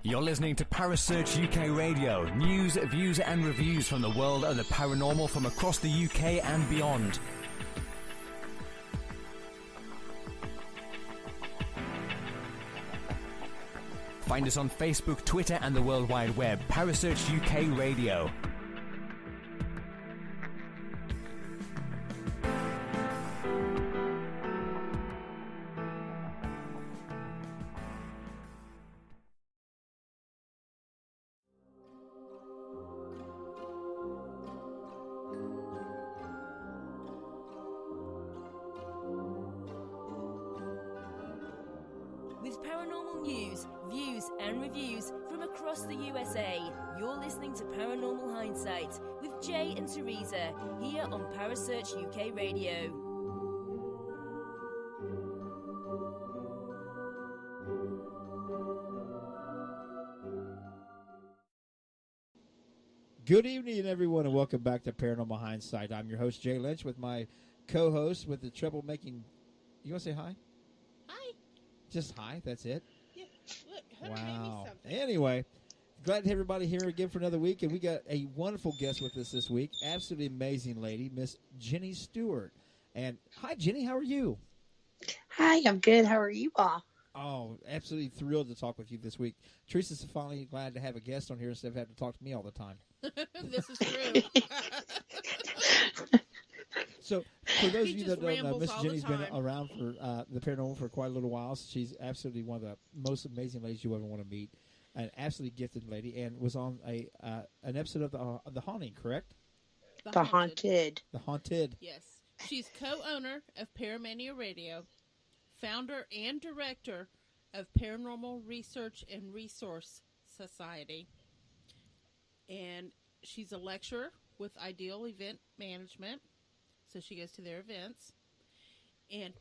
You're listening to Parasearch UK Radio. News, views and reviews from the world of the paranormal from across the UK and beyond. Find us on Facebook, Twitter and the World Wide Web. Parasearch UK Radio. With paranormal news, views and reviews from across the USA, you're listening to Paranormal Hindsight with Jay and Teresa here on Parasearch UK Radio. Good evening, everyone, and welcome back to Paranormal Hindsight. I'm your host, Jay Lynch, with my co-host with the troublemaking... You want to say hi? Hi. Just hi, that's it? Yeah, look, Hunter made me something. Anyway, glad to have everybody here again for another week, and we got a wonderful guest with us this week. Absolutely amazing lady, Miss Jenny Stewart. And hi, Jenny, how are you? Hi, I'm good. How are you all? Oh, absolutely thrilled to talk with you this week. Teresa's finally glad to have a guest on here instead of having to talk to me all the time. This is true. So, for those of you that don't know, rambles Miss all the Jenny's been time. around for the paranormal for quite a little while. She's absolutely one of the most amazing ladies you ever want to meet. An absolutely gifted lady, and was on an episode of the Haunting, correct? The Haunted. The Haunted. Yes. She's co-owner of ParaMania Radio, founder and director of Paranormal Research and Resource Society. And she's a lecturer with Ideal Event Management. So she goes to their events. And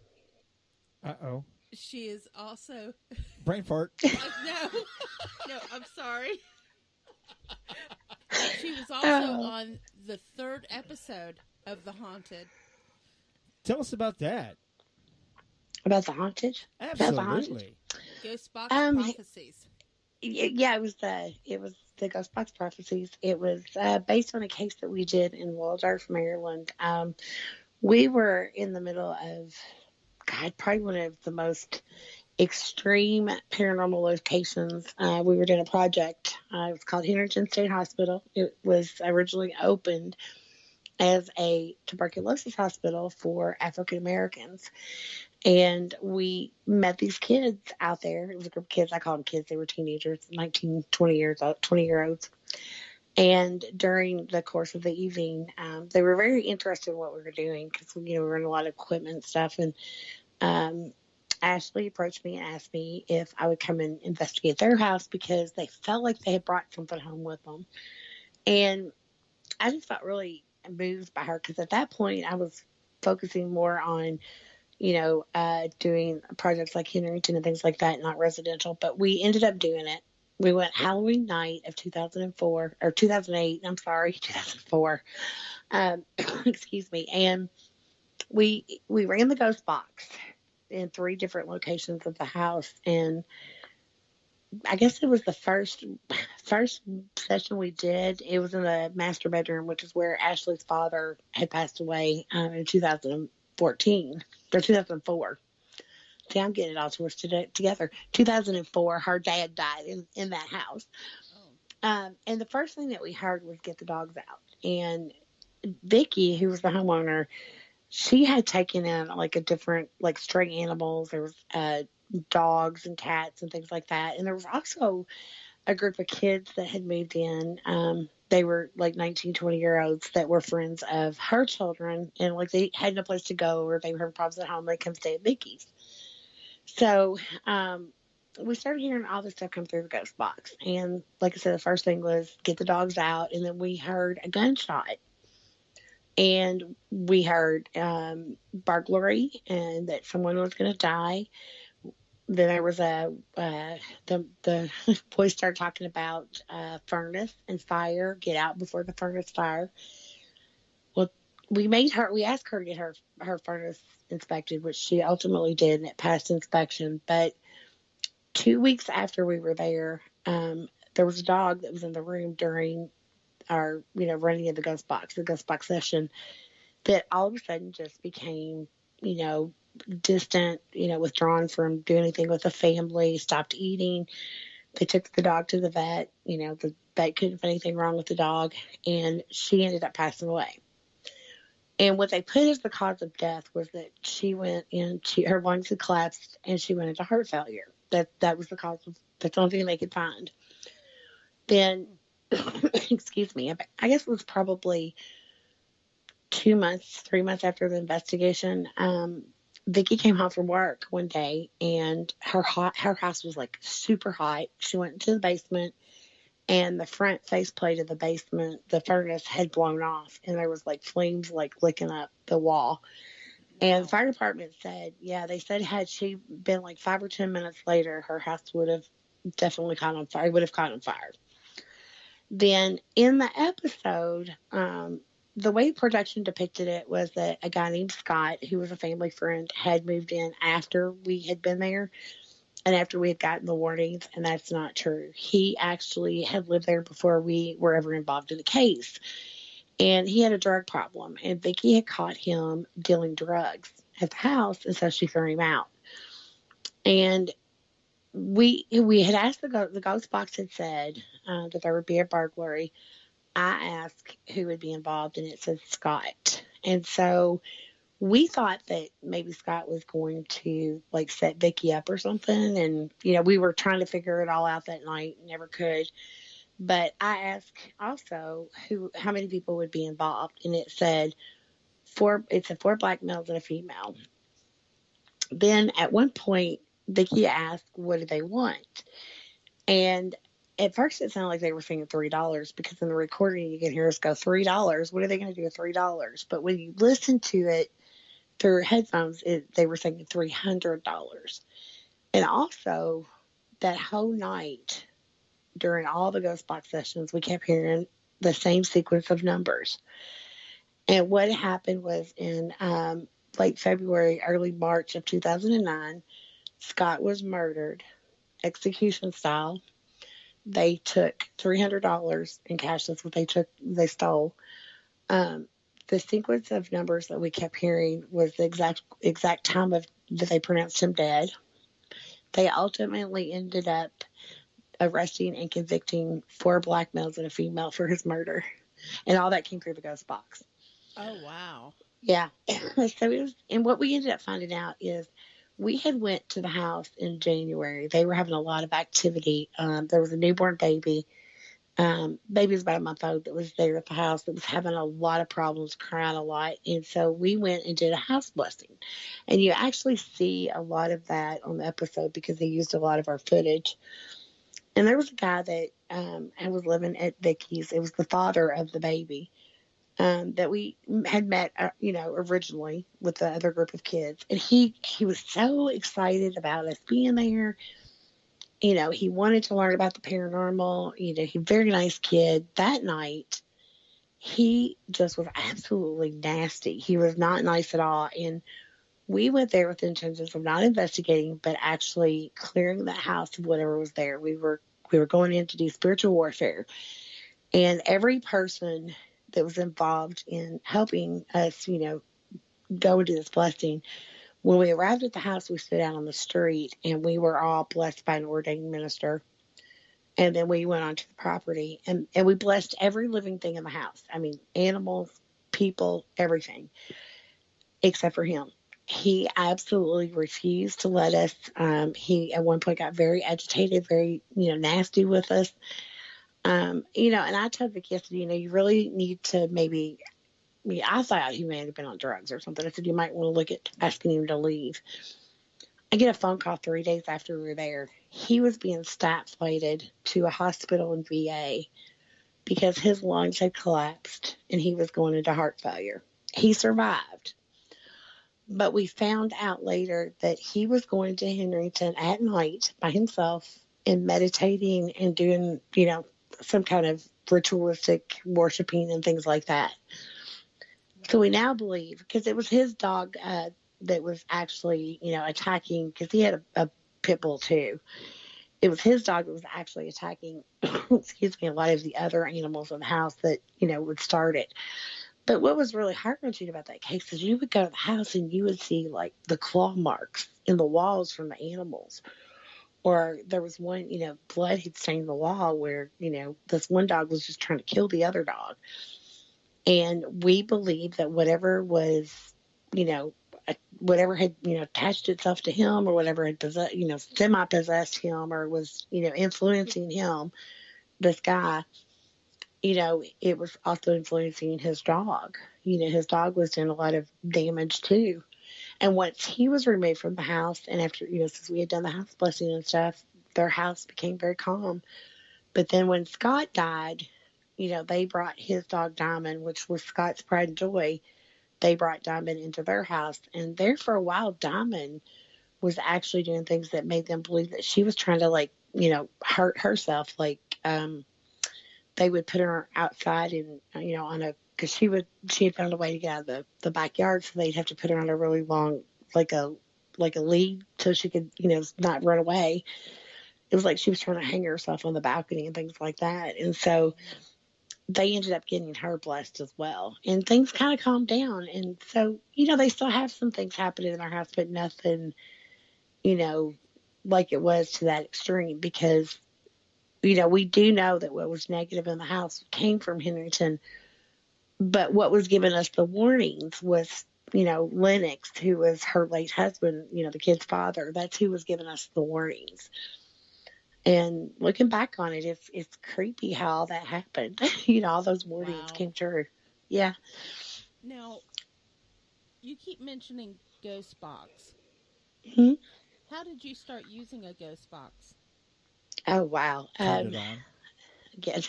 Uh-oh. she is also... Brain fart. No, I'm sorry. She was also on the third episode of The Haunted. Tell us about that. About the Haunted? Absolutely. About the Haunted? Ghost Box Prophecies. Yeah, it was the Ghost Box Prophecies. It was based on a case that we did in Waldorf, Maryland. We were in the middle of, probably one of the most extreme paranormal locations. We were doing a project. It was called Henderson State Hospital. It was originally opened as a tuberculosis hospital for African Americans. And we met these kids out there. It was a group of kids. I call them kids. They were teenagers, 19, 20-year-olds. And during the course of the evening, they were very interested in what we were doing because, we were in a lot of equipment and stuff. And Ashley approached me and asked me if I would come and investigate their house because they felt like they had brought something home with them. And I just felt really moved by her because at that point I was focusing more on doing projects like Henrington and things like that, not residential, but we ended up doing it. We went Halloween night of 2004, or 2008, I'm sorry, 2004, excuse me, and we ran the ghost box in 3 different locations of the house, and I guess it was the first session we did. It was in the master bedroom, which is where Ashley's father had passed away in 2014. Or 2004. See, I'm getting it all together. 2004, her dad died in that house. And the first thing that we heard was get the dogs out. And Vicky, who was the homeowner, she had taken in like a different, like stray animals. There was dogs and cats and things like that. And there was also a group of kids that had moved in. They were like 19, 20-year-olds that were friends of her children. And like they had no place to go or they were having problems at home. They come stay at Vicky's. So we started hearing all this stuff come through the ghost box. And like I said, the first thing was get the dogs out. And then we heard a gunshot. And we heard burglary and that someone was going to die. Then there was the boys started talking about furnace and fire, get out before the furnace fire. Well, we asked her to get her furnace inspected, which she ultimately did, and it passed inspection. But 2 weeks after we were there, there was a dog that was in the room during our, running of the ghost box session, that all of a sudden just became, distant, withdrawn from doing anything with the family, stopped eating. They took the dog to the vet. The vet couldn't find anything wrong with the dog, and she ended up passing away. And what they put as the cause of death was that she went into, her lungs had collapsed and she went into heart failure. That was the cause of, that's the only thing they could find. Then, excuse me, I guess it was probably 3 months after the investigation. Vicki came home from work one day, and her house was like super hot. She went into the basement, and the front faceplate of the basement, the furnace had blown off, and there was like flames like licking up the wall. And the fire department said, they said had she been like 5 or 10 minutes later, her house would have definitely caught on fire. Would have caught on fire. Then in the episode, the way production depicted it was that a guy named Scott, who was a family friend, had moved in after we had been there and after we had gotten the warnings, and that's not true. He actually had lived there before we were ever involved in the case, and he had a drug problem, and Vicki had caught him dealing drugs at the house, and so she threw him out. And we had asked the ghost box had said that there would be a burglary. I asked who would be involved, and it said Scott. And so we thought that maybe Scott was going to like set Vicki up or something. And, we were trying to figure it all out that night, never could. But I asked also how many people would be involved. And it said four black males and a female. Then at one point, Vicki asked, what do they want? And at first, it sounded like they were saying $3 because in the recording, you can hear us go, $3. What are they going to do with $3? But when you listen to it through headphones, they were saying $300. And also, that whole night, during all the ghost box sessions, we kept hearing the same sequence of numbers. And what happened was in late February, early March of 2009, Scott was murdered, execution style. They took $300 in cash. That's what they stole. The sequence of numbers that we kept hearing was the exact time that they pronounced him dead. They ultimately ended up arresting and convicting 4 black males and a female for his murder. And all that came through the ghost box. Oh, wow. Yeah. And what we ended up finding out is we had went to the house in January. They were having a lot of activity. There was a newborn baby. Baby was about a month old that was there at the house that was having a lot of problems, crying a lot. And so we went and did a house blessing. And you actually see a lot of that on the episode because they used a lot of our footage. And there was a guy that was living at Vicki's. It was the father of the baby. That we had met, originally with the other group of kids. And he was so excited about us being there. He wanted to learn about the paranormal. He's a very nice kid. That night, he just was absolutely nasty. He was not nice at all. And we went there with intentions of not investigating, but actually clearing the house of whatever was there. We were going in to do spiritual warfare. And every person that was involved in helping us, go into this blessing. When we arrived at the house, we stood out on the street, and we were all blessed by an ordained minister. And then we went onto the property, and we blessed every living thing in the house. I mean, animals, people, everything, except for him. He absolutely refused to let us. He, at one point, got very agitated, very, nasty with us. And I told Vicky, I said, you really need to maybe, I thought he may have been on drugs or something. I said, you might want to look at asking him to leave. I get a phone call 3 days after we were there. He was being stat-flighted to a hospital in VA because his lungs had collapsed and he was going into heart failure. He survived. But we found out later that he was going to Henrington at night by himself and meditating and doing, some kind of ritualistic worshiping and things like that. So we now believe, because it was his dog that was actually, attacking, because he had a pit bull too. it was his dog that was actually attacking, excuse me, a lot of the other animals in the house that, would start it. But what was really heart-wrenching about that case is you would go to the house and you would see like the claw marks in the walls from the animals. Or there was one, blood had stained the wall where, this one dog was just trying to kill the other dog. And we believe that whatever was, whatever had, attached itself to him, or whatever had semi-possessed him, or was, influencing him, this guy, it was also influencing his dog. His dog was doing a lot of damage too. And once he was removed from the house, and after, since we had done the house blessing and stuff, their house became very calm. But then when Scott died, they brought his dog Diamond, which was Scott's pride and joy. They brought Diamond into their house. And there for a while, Diamond was actually doing things that made them believe that she was trying to, hurt herself. Like, they would put her outside and, because she had found a way to get out of the backyard, so they'd have to put her on a really long, like a lead, so she could, not run away. It was like she was trying to hang herself on the balcony and things like that. And so they ended up getting her blessed as well. And things kind of calmed down. And so, they still have some things happening in our house, but nothing, like it was to that extreme, because, we do know that what was negative in the house came from Henrington. But what was giving us the warnings was, Lennox, who was her late husband, the kid's father. That's who was giving us the warnings. And looking back on it, it's creepy how all that happened. All those warnings came true. Yeah. Now, you keep mentioning Ghost Box. Mm-hmm. How did you start using a Ghost Box? Oh, wow. Turned it on. Again.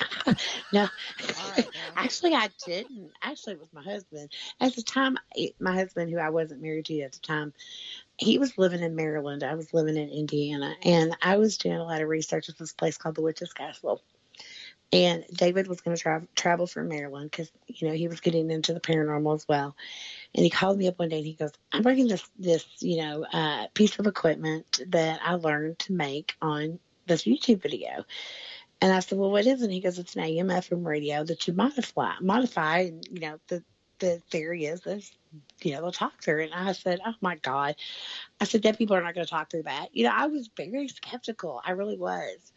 No, All right, actually, I didn't. Actually, it was my husband. At the time, my husband, who I wasn't married to at the time, he was living in Maryland. I was living in Indiana, and I was doing a lot of research at this place called the Witch's Castle. And David was going to travel from Maryland because, he was getting into the paranormal as well. And he called me up one day and he goes, "I'm bringing this piece of equipment that I learned to make on this YouTube video." And I said, "Well, what is it?" And he goes, "It's an AM FM radio that you modify. And, the theory is this, they'll talk through it." And I said, "Oh my God." I said, "Dead people are not going to talk through that." I was very skeptical. I really was.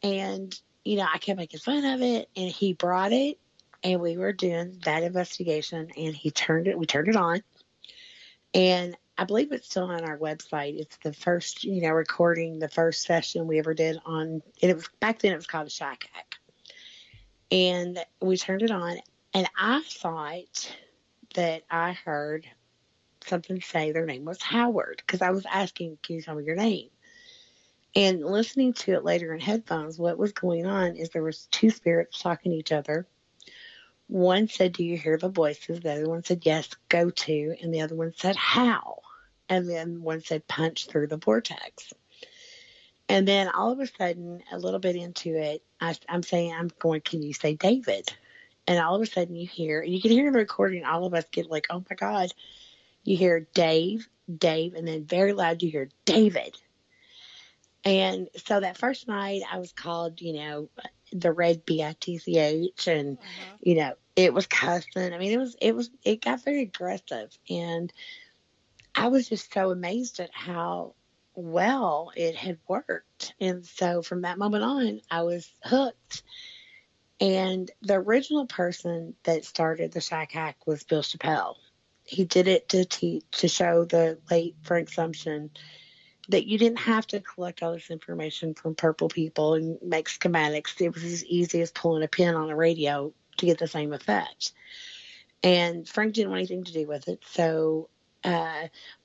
And, I kept making fun of it, and he brought it, and we were doing that investigation, and we turned it on. And I believe it's still on our website. It's the first, recording, the first session we ever did on, and it was, back then it was called a shack hack. And we turned it on, and I thought that I heard something say their name was Howard, because I was asking, "Can you tell me your name?" And listening to it later in headphones, what was going on is there was two spirits talking to each other. One said, "Do you hear the voices?" The other one said, "Yes, go to." And the other one said, "How?" And then one said, "Punch through the vortex." And then all of a sudden, a little bit into it, I'm going, "Can you say David?" And all of a sudden you can hear in the recording, all of us get like, "Oh my God." You hear Dave, and then very loud you hear David. And so that first night I was called, the red BITCH, and, it was cussing. I mean, it got very aggressive, and I was just so amazed at how well it had worked. And so from that moment on, I was hooked. And the original person that started the Shack Hack was Bill Chappelle. He did it to show the late Frank Sumption that you didn't have to collect all this information from purple people and make schematics. It was as easy as pulling a pin on a radio to get the same effect. And Frank didn't want anything to do with it. So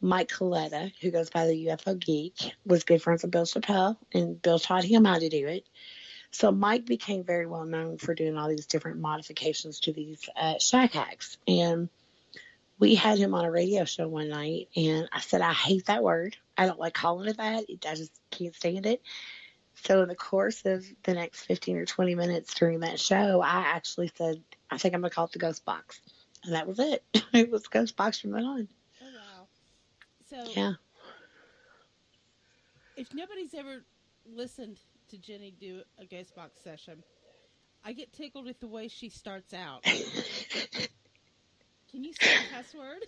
Mike Coletta, who goes by the UFO Geek, was good friends with Bill Chappelle, and Bill taught him how to do it. So Mike became very well known for doing all these different modifications to these shack hacks. And we had him on a radio show one night, and I said, "I hate that word. I don't like calling it that. I just can't stand it." So in the course of the next 15 or 20 minutes during that show, I actually said, "I think I'm going to call it the Ghost Box." And that was it. It was Ghost Box from then on. Oh, wow. So, yeah. If nobody's ever listened to Jenny do a ghost box session, I get tickled at the way she starts out. Can you say a cuss word?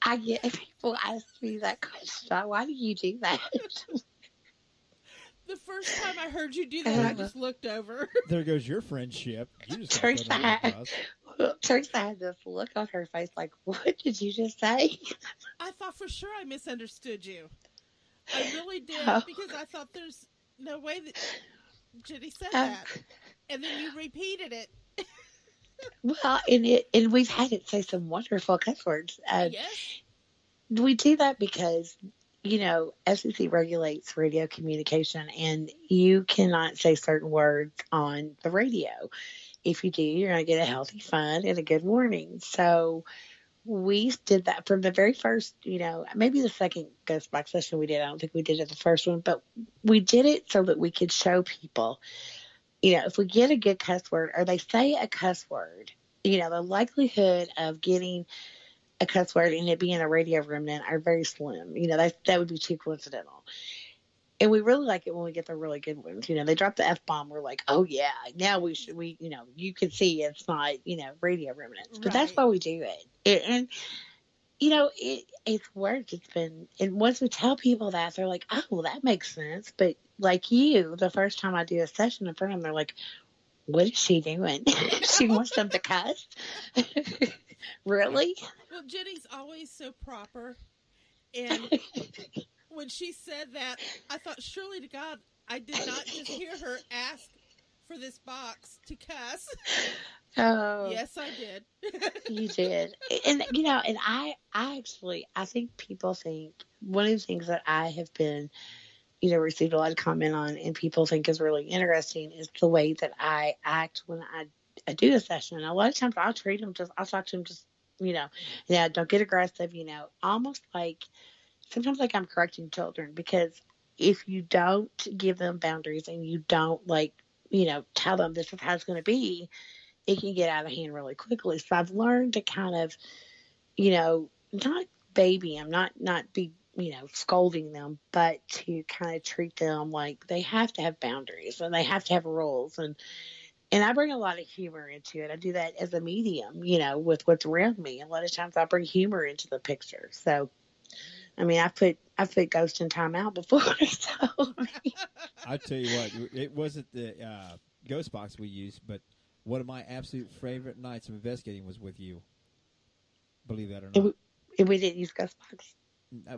I get people ask me that question. Why do you do that? The first time I heard you do that, I just looked over. There goes your friendship. You just got Teresa put under the bus. Teresa had this look on her face like, what did you just say? I thought for sure I misunderstood you. I really did, Oh. because I thought there's no way that Jenny said that. And then you repeated it. Well, and we've had it say some wonderful cuss words. Yes. We do that because, FCC regulates radio communication, and you cannot say certain words on the radio. If you do, you're going to get a healthy fun and a good warning. So we did that from the very first, maybe the second ghost box session we did. I don't think we did it the first one, but we did it so that we could show people, if we get a good cuss word or they say a cuss word, the likelihood of getting a cuss word and it being a radio remnant are very slim. That would be too coincidental. And we really like it when we get the really good ones. They drop the F-bomb. We're like, oh, yeah, now you can see it's not, radio remnants. But that's why we do it. And, it's worked. It's been, and once we tell people that, they're like, oh, well, that makes sense. But like you, the first time I do a session in front of them, they're like, what is she doing? She wants them to cuss? Really? Well, Jenny's always so proper. And when she said that, I thought, surely to God, I did not just hear her ask for this box to cuss. Oh. Yes, I did. You did. And, and I think people think one of the things that I have been, received a lot of comment on and people think is really interesting is the way that I act when I do a session. And a lot of times I'll treat them I'll talk to them don't get aggressive, almost like sometimes like I'm correcting children, because if you don't give them boundaries and you don't tell them this is how it's going to be, it can get out of hand really quickly. So I've learned to kind of, not baby them, not be, scolding them, but to kind of treat them like they have to have boundaries and they have to have rules. And I bring a lot of humor into it. I do that as a medium, with what's around me. A lot of times I bring humor into the picture. So, I mean, I've put Ghost in timeout before. So, I tell you what, it wasn't the ghost box we used, but one of my absolute favorite nights of investigating was with you. Believe that or not. We didn't use ghost box.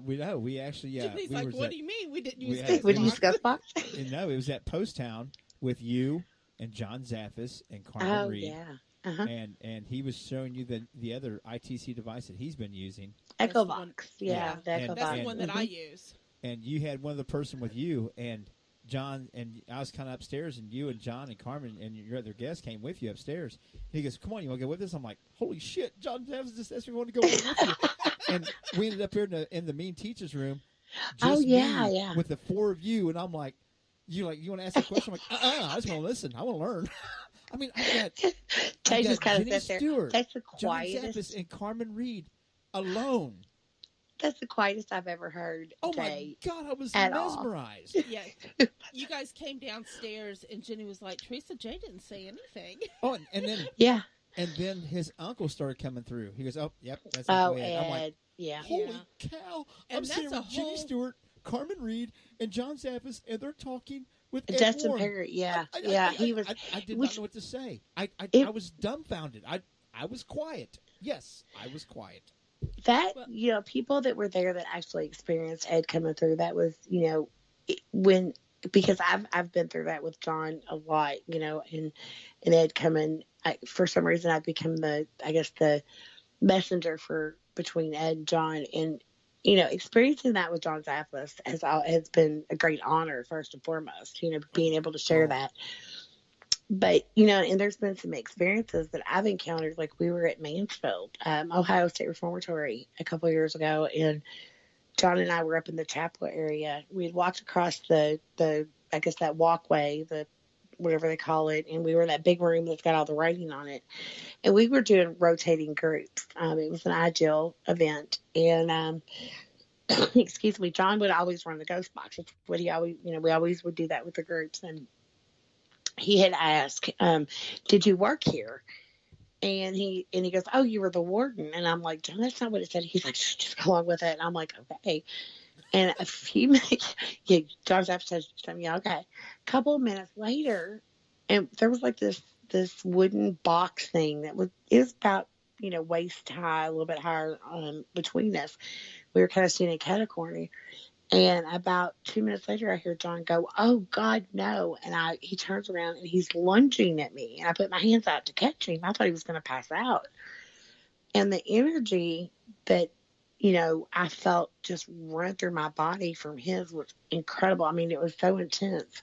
We actually, yeah. He's we like, was what at, do you mean we didn't use We didn't use ghost box. No, it was at Post Town with you and John Zaffis and Carmen Reed. Yeah. Uh-huh. And he was showing you the other ITC device that he's been using. Echo box. Yeah, the Echo That's box. the one that I use. And you had one of the person with you, and John, and I was kind of upstairs, and you and John and Carmen and your other guest came with you upstairs. He goes, come on, you want to go with us? I'm like, holy shit, John Zaffis just asked me to go with you. And we ended up here in the mean teacher's room. Just me with the four of you, and I'm like, you want to ask a question? I'm like, I just want to listen. I want to learn. I mean, I got Jenny Stewart, That's the John quietest. Zaffis, and Carmen Reed alone. That's the quietest I've ever heard. Oh Jay, my God, I was at all. mesmerized. Yeah. You guys came downstairs, and Jenny was like, Teresa, Jay didn't say anything. Oh, and then Yeah. and then his uncle started coming through. He goes, oh, yep, that's Oh, Uncle Ed. I'm like, Ed. Yeah. holy cow! And I'm sitting that's with a Jenny whole- Stewart, Carmen Reed, and John Zaffis, and they're talking with Ed Justin Warren. Perry. Yeah. I He was. I did which- not know what to say. I was dumbfounded. I was quiet. Yes, I was quiet. That, people that were there that actually experienced Ed coming through, that was, because I've been through that with John a lot, and Ed coming, for some reason I've become the messenger between Ed and John, and, experiencing that with John Zaffis has been a great honor, first and foremost, being able to share that. But, and there's been some experiences that I've encountered, like we were at Mansfield, Ohio State Reformatory a couple of years ago, and John and I were up in the chapel area. We had walked across that walkway, whatever they call it, and we were in that big room that's got all the writing on it. And we were doing rotating groups. It was an IGIL event, and excuse me, John would always run the ghost box. It's what he always, we always would do that with the groups. And he had asked, did you work here? And he goes, oh, you were the warden. And I'm like, John, that's not what it said. He's like, just go along with it. And I'm like, okay. And a few minutes, yeah, John's after said, yeah, okay. A couple of minutes later, and there was like this wooden box thing it was about, waist high, a little bit higher between us. We were kind of sitting in a corner. And about 2 minutes later, I hear John go, oh, God, no. And he turns around and he's lunging at me. And I put my hands out to catch him. I thought he was going to pass out. And the energy that, I felt just run through my body from his was incredible. I mean, it was so intense.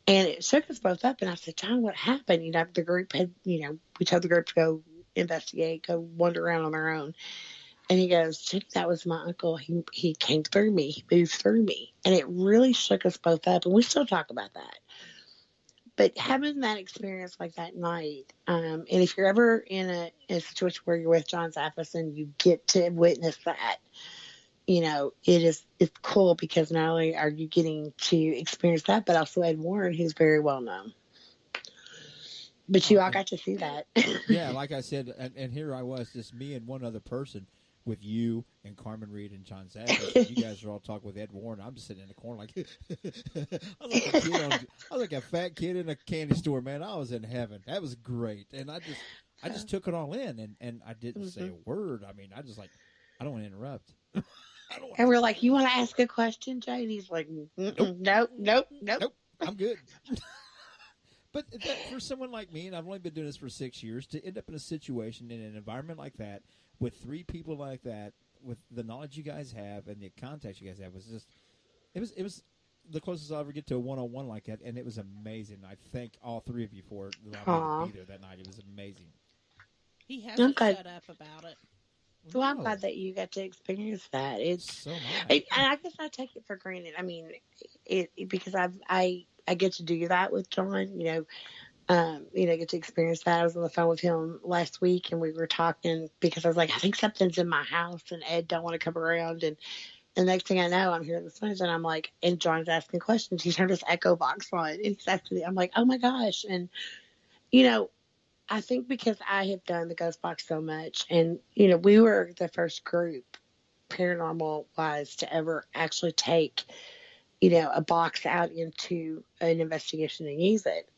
And it shook us both up. And I said, John, what happened? The group had, we told the group to go investigate, go wander around on their own. And he goes, Jenny, that was my uncle. He came through me. He moved through me. And it really shook us both up. And we still talk about that. But having that experience like that night, and if you're ever in a situation where you're with John Zaffis and you get to witness that, it's cool because not only are you getting to experience that, but also Ed Warren, who's very well known. But you all got to see that. Yeah, like I said, and here I was, just me and one other person with you and Carmen Reed and John Zaffis. You guys are all talking with Ed Warren. I'm just sitting in the corner like I was like a fat kid in a candy store, man. I was in heaven. That was great. And I just took it all in and I didn't say a word. I mean, I don't want to interrupt. And we're like, you want to ask a question, Jay? And he's like, nope. I'm good. But for someone like me, and I've only been doing this for 6 years, to end up in a situation in an environment like that with three people like that, with the knowledge you guys have and the contacts you guys have, was just it was the closest I'll ever get to a one-on-one like that, and it was amazing. I thank all three of you for allowing me to be there that night. It was amazing. He hasn't shut up about it. Well, I'm glad that you got to experience that. It's so much. And I guess I take it for granted. I mean, because I get to do that with John. Get to experience that. I was on the phone with him last week, and we were talking because I was like, I think something's in my house, and Ed don't want to come around. And the next thing I know, I'm hearing the sounds, and I'm like, and John's asking questions. He turned his echo box on, and he's actually, I'm like, oh my gosh, and I think because I have done the ghost box so much, and we were the first group, paranormal wise, to ever actually take a box out into an investigation and use it.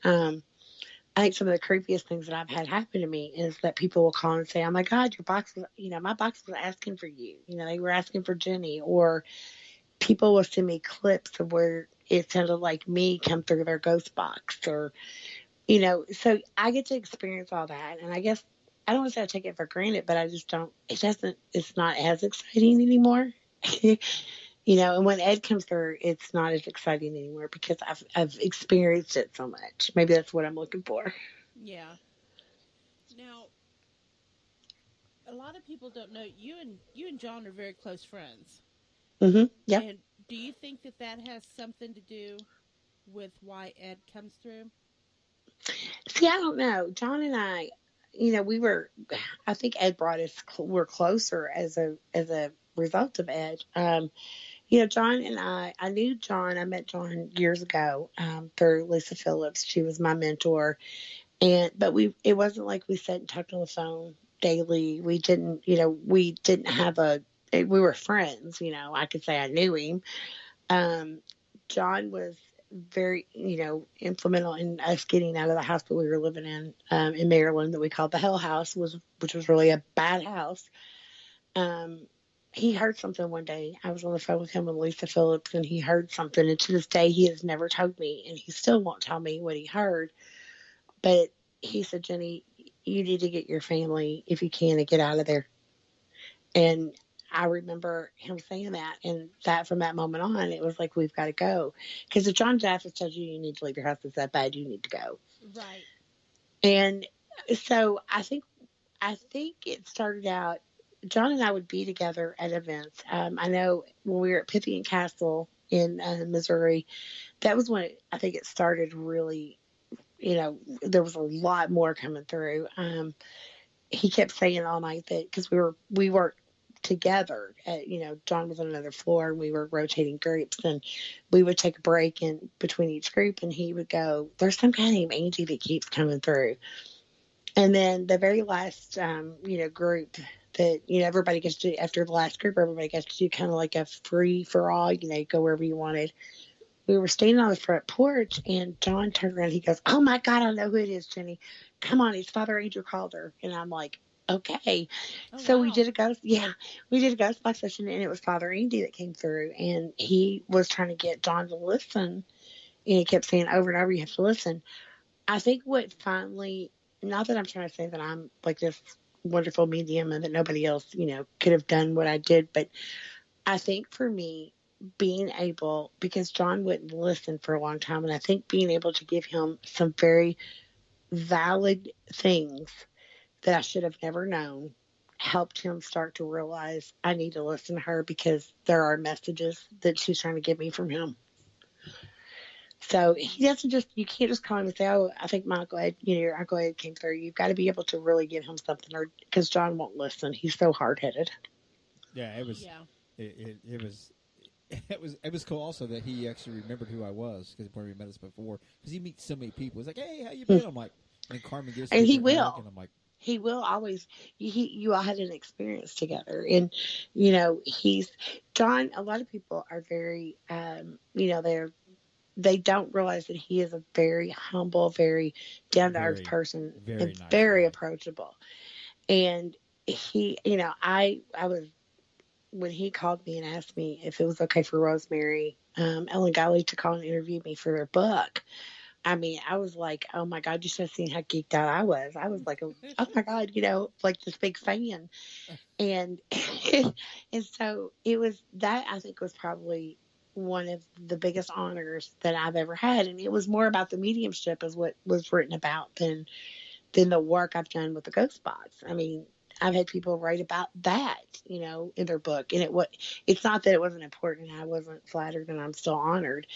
I think some of the creepiest things that I've had happen to me is that people will call and say, oh my God, your box was, my box was asking for you. They were asking for Jenny, or people will send me clips of where it sounded like me come through their ghost box, or, so I get to experience all that. And I guess I don't want to say I take it for granted, but I just don't, it's not as exciting anymore. And when Ed comes through, it's not as exciting anymore because I've experienced it so much. Maybe that's what I'm looking for. Yeah. Now, a lot of people don't know you and John are very close friends. Mm-hmm. Yeah. And do you think that has something to do with why Ed comes through? See, I don't know. John and I, I think Ed brought us, we're closer as a result of Ed. John and I knew John. I met John years ago through Lisa Phillips. She was my mentor, but it wasn't like we sat and talked on the phone daily. We didn't have we were friends. I could say I knew him. John was very, implemental in us getting out of the house that we were living in Maryland that we called the Hell House, which was really a bad house. He heard something one day. I was on the phone with him and Lisa Phillips, and he heard something. And to this day, he has never told me, and he still won't tell me what he heard. But he said, Jenny, you need to get your family, if you can, and get out of there. And I remember him saying that. And that from that moment on, it was like, we've got to go. Because if John Jaffis tells you need to leave your house, it's that bad, you need to go. Right. And so I think it started out, John and I would be together at events. I know when we were at Pythian Castle in Missouri, that was when I think it started really, there was a lot more coming through. He kept saying all night that, because we weren't together. John was on another floor and we were rotating groups, and we would take a break in between each group, and he would go, "There's some guy named Angie that keeps coming through." And then the very last, group that, everybody gets to, after the last group, everybody gets to do kind of like a free for all, go wherever you wanted. We were standing on the front porch, and John turned around. He goes, "Oh my God, I know who it is, Jenny. Come on, it's Father Andrew Calder." And I'm like, okay. So wow. we did a ghost box session, and it was Father Andy that came through, and he was trying to get John to listen, and he kept saying over and over, "You have to listen." I think what finally, not that I'm trying to say that I'm like this wonderful medium and that nobody else, could have done what I did, but I think for me, being able, because John wouldn't listen for a long time, and I think being able to give him some very valid things that I should have never known helped him start to realize I need to listen to her, because there are messages that she's trying to get me from him. So he doesn't you can't just call him and say, "Oh, I think my Uncle Ed came through." You've got to be able to really give him something, or because John won't listen. He's so hard-headed. Yeah, it was. Yeah. It was cool also that he actually remembered who I was, because when we met us before, because he meets so many people. He's like, "Hey, how you been?" I'm like, and Carmen gives me And he the will. hug, and I'm like, he will always. You all had an experience together, and he's John. A lot of people are very, they don't realize that he is a very humble, very down to earth person, very and nice very guy. approachable. And he, I was, when he called me and asked me if it was okay for Rosemary, Ellen Galley, to call and interview me for their book. I mean, I was like, "Oh my God, you should have seen how geeked out I was." I was like, "Oh my God," like this big fan. And, and so it was that, I think, was probably one of the biggest honors that I've ever had. And it was more about the mediumship as what was written about than the work I've done with the ghost box. I mean, I've had people write about that, in their book. And it's not that it wasn't important. I wasn't flattered, and I'm still honored.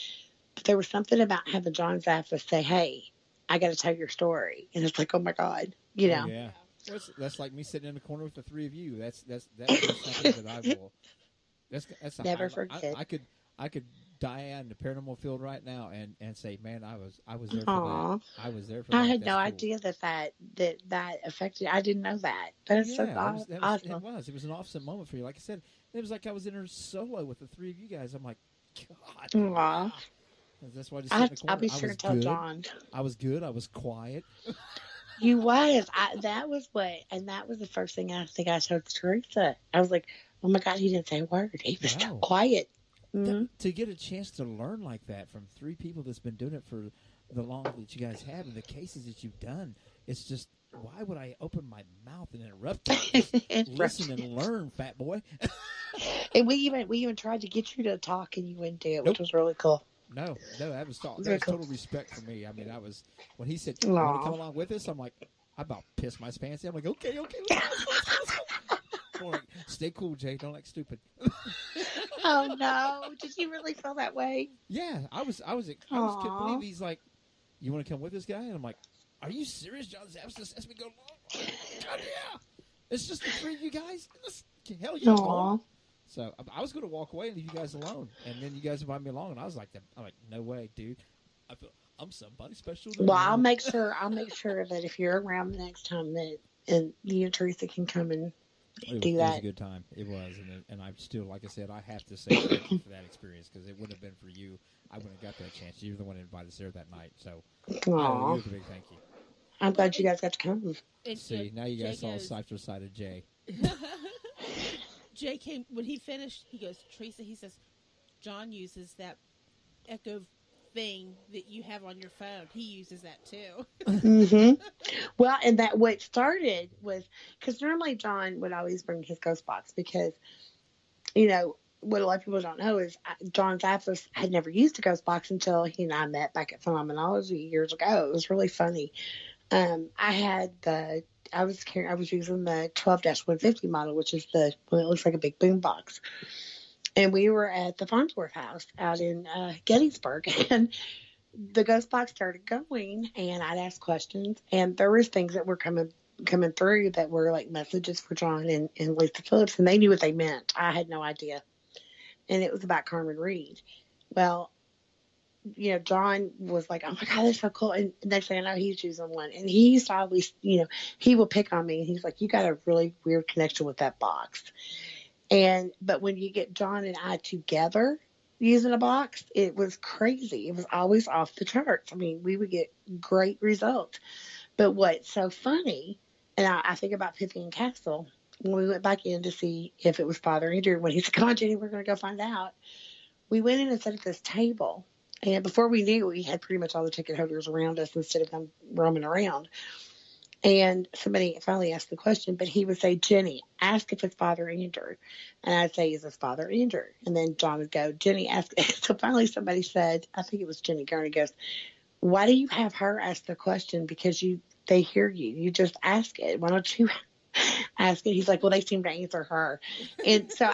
But there was something about having John Zaffis say, "Hey, I got to tell your story." And it's like, oh my God, Oh, yeah. Well, that's like me sitting in the corner with the three of you. That's something that I will. That's a Never highlight. forget. I could die out in the paranormal field right now and say, "Man, I was there for Aw. that. I was there for I that." had That's no cool. idea that affected. I didn't know that. That is so awesome. It was an awesome moment for you. Like I said, it was like I was in her solo with the three of you guys. I'm like, God. Aw. Wow. That's why I just sit in the corner. I'll be sure to tell John. I was good. I was quiet. You was. That was the first thing I think I told Teresa. I was like, "Oh my God, he didn't say a word. He was so quiet." Mm-hmm. To get a chance to learn like that from three people that's been doing it for the long that you guys have, and the cases that you've done, it's just, why would I open my mouth and interrupt you? Listen and learn, fat boy. And we even tried to get you to talk, and you wouldn't do it, which was really cool. No, that was total respect for me. I mean, when he said, "You Aw. want to come along with us?" I'm like, I about pissed my pants. I'm like, okay, let's go. Like, stay cool, Jay. Don't act stupid. Oh no! Did you really feel that way? Yeah, I couldn't believe he's like, "You want to come with this guy?" And I'm like, "Are you serious, John Zapp's just as we go along?" God, yeah. It's just the three of you guys. Hell yeah. Aw. So I was going to walk away and leave you guys alone, and then you guys invited me along, and I was like, "No way, dude! I feel I'm somebody special." Well, I'll make sure that if you're around the next time, that and you and Teresa can come and do that. It was a good time. It was, and I still, like I said, I have to say thank you for that experience, because it wouldn't have been for you, I wouldn't have got that chance. You're the one that invited us there that night, so you're a big thank you. I'm glad you guys got to come. See, now you guys all side Jay. Jay came, when he finished, he goes, "Teresa," he says, "John uses that echo thing that you have on your phone. He uses that too." Mm-hmm. Well, and that what started was, because normally John would always bring his ghost box, because, what a lot of people don't know is John Zaffis had never used a ghost box until he and I met back at Phenomenology years ago. It was really funny. I was using the 12-150 model, which is the one that looks like a big boom box. And we were at the Farnsworth House out in Gettysburg, and the ghost box started going, and I'd ask questions, and there was things that were coming coming through that were like messages for John and Lisa Phillips, and they knew what they meant. I had no idea. And it was about Carmen Reed. Well, John was like, oh my God, that's so cool. And next thing I know, he's using one. And he used to always, he will pick on me. And he's like, you got a really weird connection with that box. But when you get John and I together using a box, it was crazy. It was always off the charts. I mean, we would get great results. But what's so funny, and I think about Pythian Castle, when we went back in to see if it was Father Andrew, when he said, come on, Jenny, we're going to go find out. We went in and sat at this table. And before we knew, we had pretty much all the ticket holders around us instead of them roaming around. And somebody finally asked the question, but he would say, Jenny, ask if it's Father Andrew. And I'd say, is this Father Andrew? And then John would go, Jenny, ask. So finally somebody said, I think it was Jenny Gurney, goes, why do you have her ask the question? Because they hear you. You just ask it. Why don't you ask it? He's like, well, they seem to answer her. And so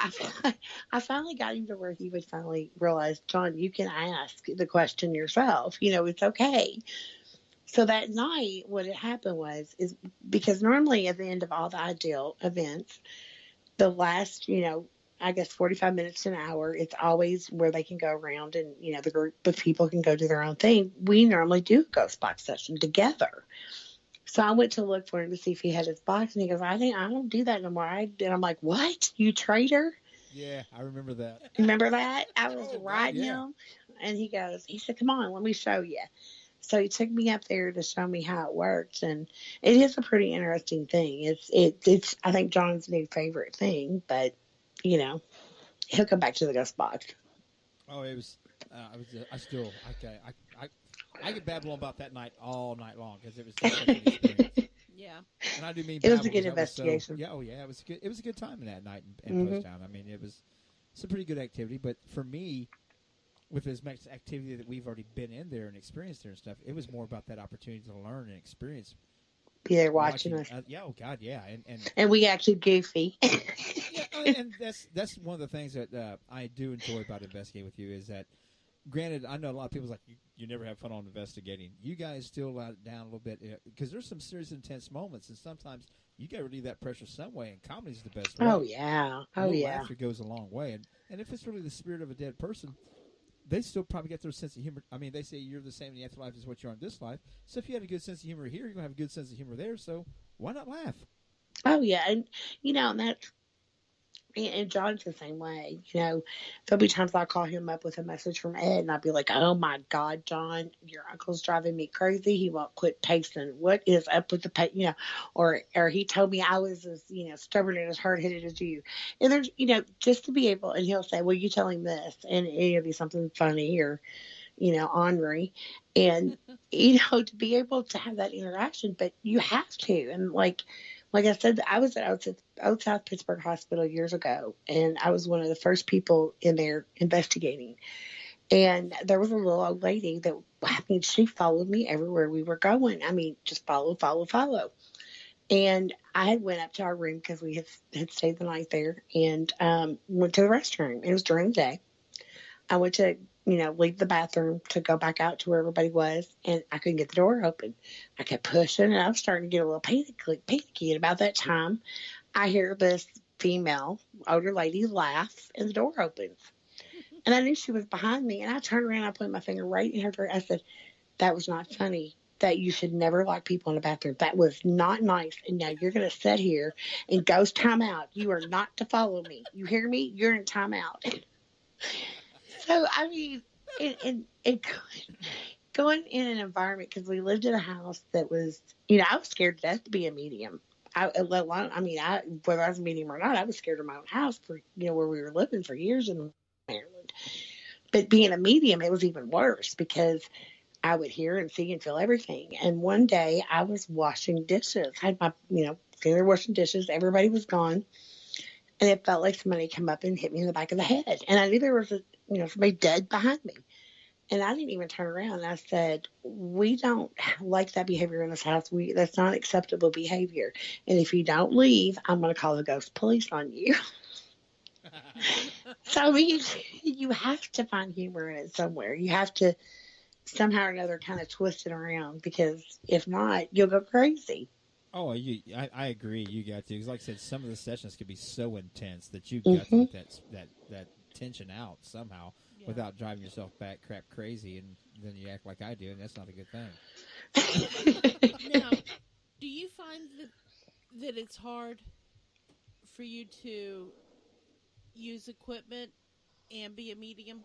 I finally got him to where he would finally realize, John, you can ask the question yourself. It's okay. So that night, what had happened is because normally at the end of all the ideal events, the last, I guess 45 minutes to an hour, it's always where they can go around and, the group of people can go do their own thing. We normally do a ghost box session together. So I went to look for him to see if he had his box, and he goes, I don't do that no more. And I'm like, what? You traitor? Yeah, I remember that. Remember that? I was riding him, and he said, come on, let me show you. So he took me up there to show me how it works, and it is a pretty interesting thing. It's I think John's new favorite thing, but he'll come back to the ghost box. Oh, it was. I could babble about that night all night long because it was such an experience. Yeah, and I do mean it was a good because investigation. It was a good time in that night in Post Town. I mean, it's a pretty good activity. But for me, with as much activity that we've already been in there and experienced there and stuff, it was more about that opportunity to learn and experience. Be there watching us. Oh God, yeah, and we actually goofy. Yeah, and that's one of the things that I do enjoy about investigating with you is that. Granted, I know a lot of people's like, you never have fun on investigating. You guys still allow it down a little bit because there's some serious, intense moments, and sometimes you got to relieve that pressure some way, and comedy is the best way. Oh, yeah. Laughter goes a long way. And if it's really the spirit of a dead person, they still probably get their sense of humor. I mean, they say you're the same in the afterlife as what you are in this life. So if you had a good sense of humor here, you're going to have a good sense of humor there. So why not laugh? Oh, yeah. And, and that's. And John's the same way. There'll be times I'll call him up with a message from Ed, and I'll be like, oh, my God, John, your uncle's driving me crazy. He won't quit pacing. What is up with the or he told me I was as, stubborn and as hard-headed as you. And there's, just to be able, and he'll say, well, you tell him this, and it'll be something funny or, ornery. And, to be able to have that interaction, but you have to. And, like I said, I was at Old South Pittsburgh Hospital years ago, and I was one of the first people in there investigating. And there was a little old lady that, she followed me everywhere we were going. I mean, just follow. And I had went up to our room because we had stayed the night there and went to the restroom. It was during the day. I went to leave the bathroom to go back out to where everybody was, and I couldn't get the door open. I kept pushing, and I was starting to get a little panicky. And about that time, I hear this female, older lady laugh, and the door opens. And I knew she was behind me, and I turned around, I put my finger right in her face. I said, that was not funny. That you should never lock people in the bathroom. That was not nice. And now you're going to sit here and ghost time out. You are not to follow me. You hear me? You're in timeout. So, I mean, going in an environment, because we lived in a house that was, I was scared to death to be a medium. Whether I was a medium or not, I was scared of my own house for, where we were living for years in Maryland. But being a medium, it was even worse because I would hear and see and feel everything. And one day I was washing dishes. I had my, finger washing dishes. Everybody was gone. And it felt like somebody come up and hit me in the back of the head. And I knew there was somebody dead behind me. And I didn't even turn around. And I said, we don't like that behavior in this house. That's not acceptable behavior. And if you don't leave, I'm going to call the ghost police on you. So you have to find humor in it somewhere. You have to somehow or another kind of twist it around, because if not, you'll go crazy. Oh, I agree. You got to, because like I said, some of the sessions could be so intense that you've got to let that tension out somehow without driving yourself crap crazy, and then you act like I do, and that's not a good thing. Now, do you find that it's hard for you to use equipment and be a medium?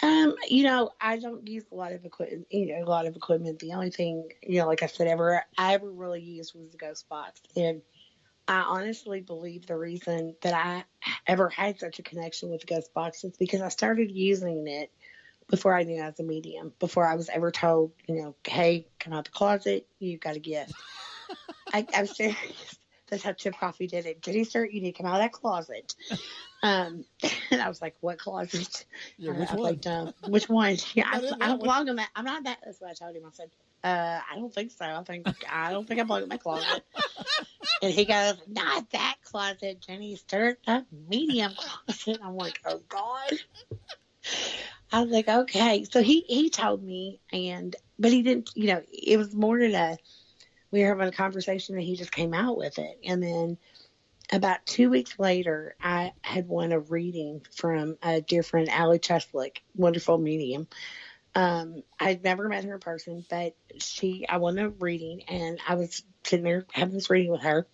I don't use a lot of equipment. The only thing, like I said, I ever really used was the ghost box. And I honestly believe the reason that I ever had such a connection with the ghost box is because I started using it before I knew I was a medium, before I was ever told, hey, come out the closet, you've got a gift. I'm serious. That's how Chip Coffey did it. Jenny Stewart, you need to come out of that closet. And I was like, what closet? Yeah, which one? Like, which one? Yeah, I don't belong in that. I'm not that. That's what I told him. I said, I don't think so. I don't think I belong in that closet. And he goes, not that closet, Jenny Stewart, that medium closet. I'm like, oh God. I was like, okay. So he told me, but he didn't, it was more than we were having a conversation and he just came out with it. And then about 2 weeks later, I had won a reading from a dear friend, Allie Cheslick, wonderful medium. I'd never met her in person, but I won a reading, and I was sitting there having this reading with her.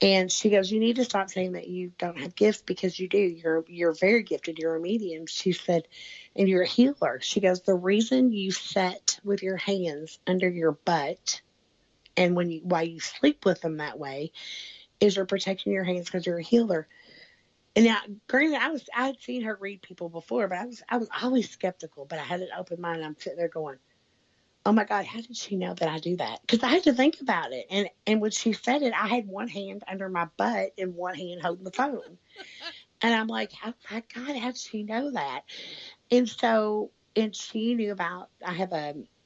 And she goes, you need to stop saying that you don't have gifts, because you do. You're very gifted. You're a medium. She said, and you're a healer. She goes, the reason you sit with your hands under your butt and while you sleep with them that way is you're protecting your hands because you're a healer. And now, granted, I had seen her read people before, but I was always skeptical. But I had an open mind. I'm sitting there going, oh my God, how did she know that I do that? Because I had to think about it. And when she said it, I had one hand under my butt and one hand holding the phone. And I'm like, oh my God, how did she know that? And she knew about,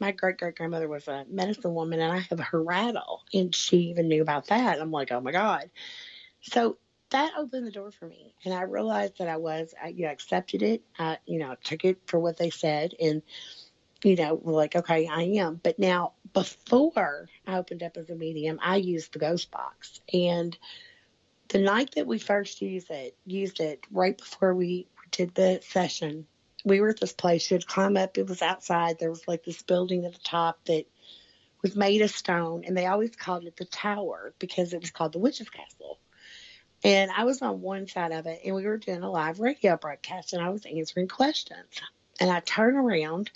my great-great-grandmother was a medicine woman, and I have her rattle. And she even knew about that. And I'm like, oh my God. So that opened the door for me. And I realized that I accepted it. I took it for what they said. And, like, okay, I am. But now, before I opened up as a medium, I used the ghost box. And the night that we first used it right before we did the session, we were at this place. You had to climb up. It was outside. There was like this building at the top that was made of stone. And they always called it the tower because it was called the Witch's Castle. And I was on one side of it, and we were doing a live radio broadcast, and I was answering questions. And I turn around,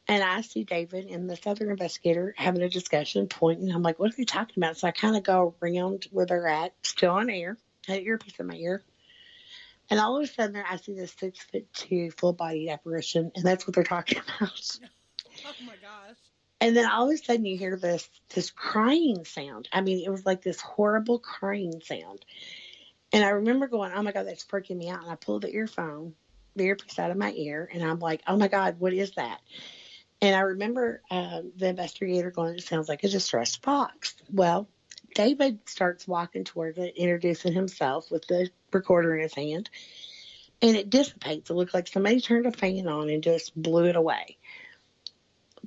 and I see David and this other investigator having a discussion, pointing. I'm like, what are they talking about? So I kind of go around where they're at, still on air. I had an earpiece in my ear. And all of a sudden, I see this 6'2" full-bodied apparition, and that's what they're talking about. Oh, my gosh. And then all of a sudden, you hear this crying sound. I mean, it was like this horrible crying sound. And I remember going, oh, my God, that's freaking me out. And I pulled the earpiece out of my ear, and I'm like, oh, my God, what is that? And I remember the investigator going, it sounds like a distressed fox. Well, David starts walking towards it, introducing himself with the recorder in his hand, and it dissipates. It looked like somebody turned a fan on and just blew it away.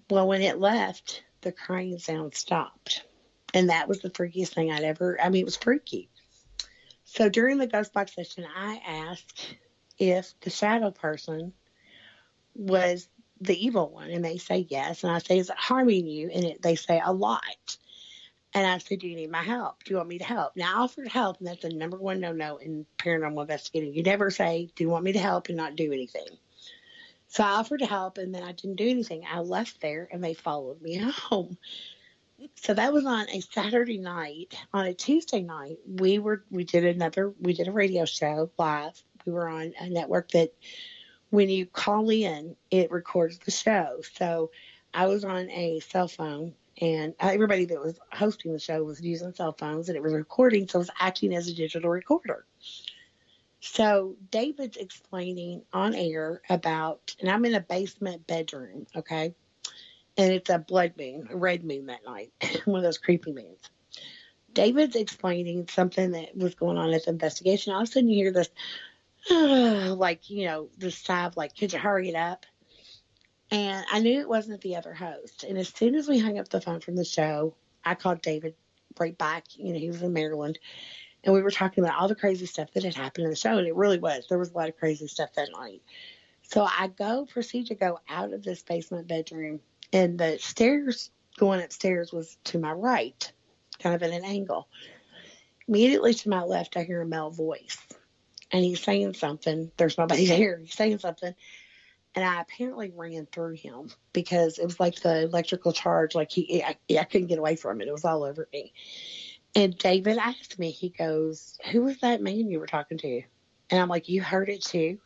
Well, when it left, the crying sound stopped. And that was the freakiest thing it was freaky. So during the ghost box session, I asked if the shadow person was the evil one, and they say yes. And I say, is it harming you? And they say a lot. And I said, do you need my help? Do you want me to help? Now, I offered help, and that's the number one no-no in paranormal investigating. You never say, do you want me to help, and not do anything. So I offered to help, and then I didn't do anything. I left there, and they followed me home. So that was on a Saturday night. On a Tuesday night, we did a radio show live. We were on a network that when you call in, it records the show. So I was on a cell phone, and everybody that was hosting the show was using cell phones, and it was recording, so it was acting as a digital recorder. So David's explaining on air about, and I'm in a basement bedroom, okay? And it's a blood moon, a red moon that night, one of those creepy moons. David's explaining something that was going on at the investigation. All of a sudden you hear this, this sigh of like, could you hurry it up? And I knew it wasn't the other host. And as soon as we hung up the phone from the show, I called David right back. He was in Maryland. And we were talking about all the crazy stuff that had happened in the show. And it really was. There was a lot of crazy stuff that night. So I proceed to go out of this basement bedroom. And the stairs going upstairs was to my right, kind of at an angle. Immediately to my left, I hear a male voice. And he's saying something. There's nobody there. He's saying something. And I apparently ran through him because it was like the electrical charge. Like I couldn't get away from it. It was all over me. And David asked me, he goes, "Who was that man you were talking to?" And I'm like, "You heard it too?"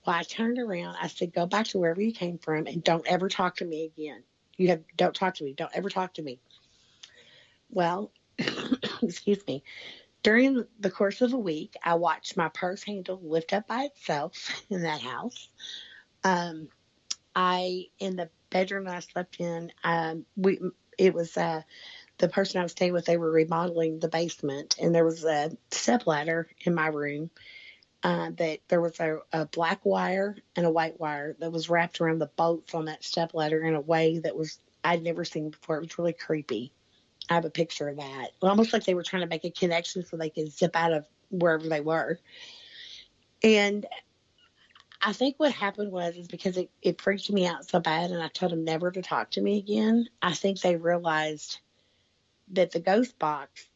Well, I turned around. I said, "Go back to wherever you came from and don't ever talk to me again. Don't talk to me. Don't ever talk to me." Well, excuse me. During the course of a week, I watched my purse handle lift up by itself in that house. In the bedroom that I slept in, it was the person I was staying with. They were remodeling the basement, and there was a stepladder in my room. That there was a black wire and a white wire that was wrapped around the bolts on that stepladder in a way that I'd never seen before. It was really creepy. I have a picture of that. Almost like they were trying to make a connection so they could zip out of wherever they were. And I think what happened is because it freaked me out so bad, and I told them never to talk to me again. I think they realized that the ghost box,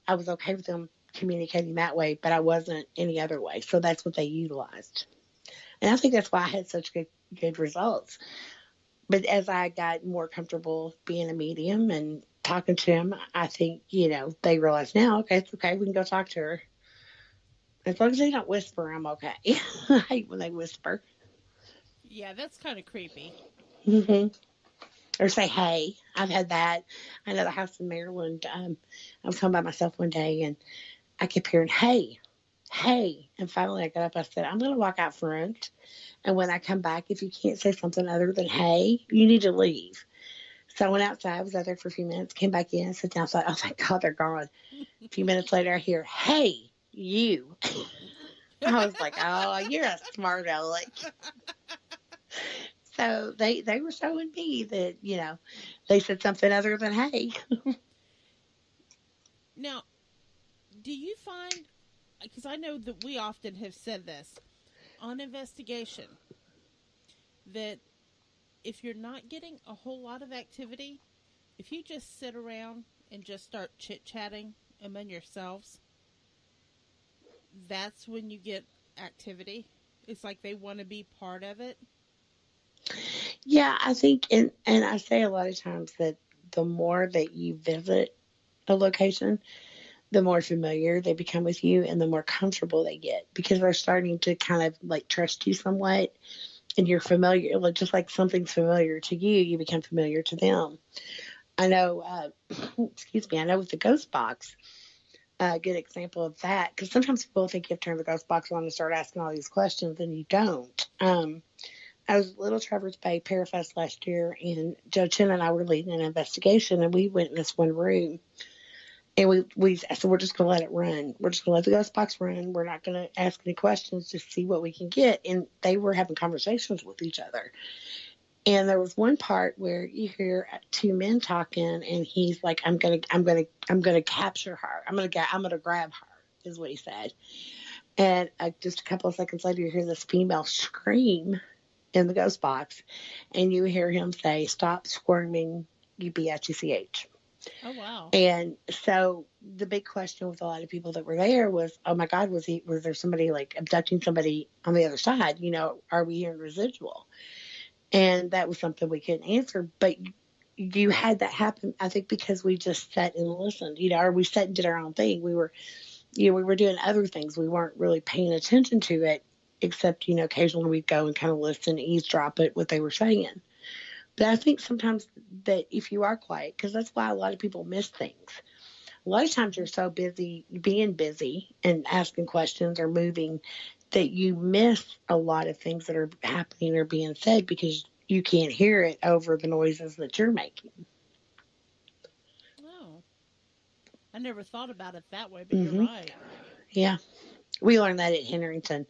I was okay with them communicating that way, but I wasn't any other way. So that's what they utilized. And I think that's why I had such good results. But as I got more comfortable being a medium and talking to him, I think, they realize now, okay, it's okay. We can go talk to her. As long as they don't whisper, I'm okay. I hate when they whisper. Yeah, that's kind of creepy. Mm-hmm. Or say, "Hey." I've had that. I know the house in Maryland. I was home by myself one day, and I kept hearing, "Hey, hey." And finally I got up. I said, "I'm going to walk out front. And when I come back, if you can't say something other than hey, you need to leave." So I went outside. I was out there for a few minutes, came back in, sat down. I thought, "Oh, thank God they're gone." A few minutes later, I hear, "Hey, you." I was like, "Oh, you're a smart aleck." So they were showing me that, they said something other than hey. Now, do you find, because I know that we often have said this on investigation, that if you're not getting a whole lot of activity, if you just sit around and just start chit-chatting among yourselves, that's when you get activity? It's like they want to be part of it? Yeah, I think, and I say a lot of times that the more that you visit a location, the more familiar they become with you and the more comfortable they get, because they're starting to kind of like trust you somewhat, and you're familiar. Just like something's familiar to you, you become familiar to them. I know, excuse me, I know with the ghost box, a good example of that, because sometimes people think you have to turn the ghost box on and start asking all these questions, and you don't. I was at Little Traverse Bay Parafest last year, and Joe Chin and I were leading an investigation, and we went in this one room, and I said, "We're just going to let it run. We're just going to let the ghost box run. We're not going to ask any questions, just see what we can get." And they were having conversations with each other. And there was one part where you hear two men talking, and he's like, I'm gonna capture her. I'm gonna grab her," is what he said. And just a couple of seconds later, you hear this female scream in the ghost box, and you hear him say, "Stop squirming, you bitch." Oh, wow. And so the big question with a lot of people that were there was, "Oh my God, was there somebody like abducting somebody on the other side? Are we hearing residual?" And that was something we couldn't answer. But you had that happen, I think, because we just sat and listened, or we sat and did our own thing. We were doing other things. We weren't really paying attention to it, except, occasionally we'd go and kind of listen, eavesdrop at what they were saying. But I think sometimes that if you are quiet, because that's why a lot of people miss things. A lot of times you're so busy being busy and asking questions or moving that you miss a lot of things that are happening or being said because you can't hear it over the noises that you're making. Oh, I never thought about it that way, but You're right. Yeah. We learned that at Henrington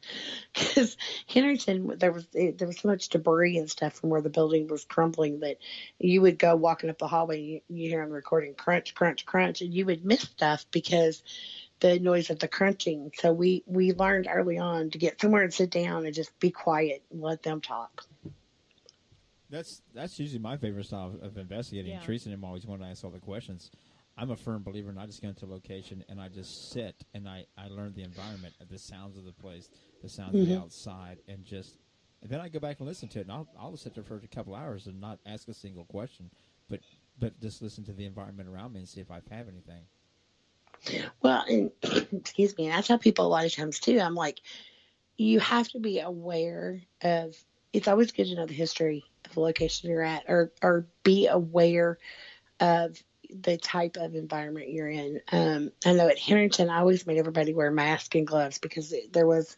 because Henderson, there was so much debris and stuff from where the building was crumbling that you would go walking up the hallway, you hear them recording crunch, crunch, crunch, and you would miss stuff because the noise of the crunching. So we learned early on to get somewhere and sit down and just be quiet and let them talk. That's usually my favorite style of investigating. Yeah. Teresa and him always want to ask all the questions. I'm a firm believer in I just go into a location and I just sit and I learn the environment, the sounds of the place, the sounds of the outside, and then I go back and listen to it. And I'll sit there for a couple hours and not ask a single question, but just listen to the environment around me and see if I have anything. Well, and excuse me, and I tell people a lot of times too, I'm like, you have to be aware of, it's always good to know the history of the location you're at, or be aware of the type of environment you're in. I know at Henderson, I always made everybody wear masks and gloves because there was,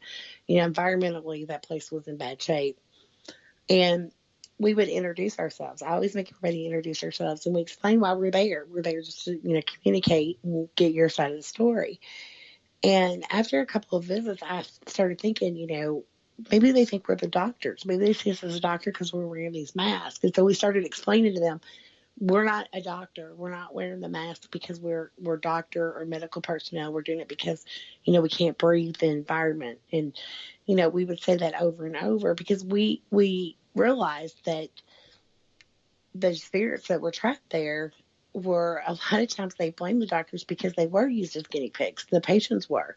environmentally, that place was in bad shape. And we would introduce ourselves. I always make everybody introduce ourselves, and we explain why we're there. We're there just to, communicate and get your side of the story. And after a couple of visits, I started thinking, maybe they think we're the doctors. Maybe they see us as a doctor because we're wearing these masks. And so we started explaining to them, we're not a doctor. We're not wearing the mask because we're doctor or medical personnel. We're doing it because, we can't breathe the environment. And, we would say that over and over because we realized that the spirits that were trapped there were, a lot of times they blame the doctors because they were used as guinea pigs. The patients were.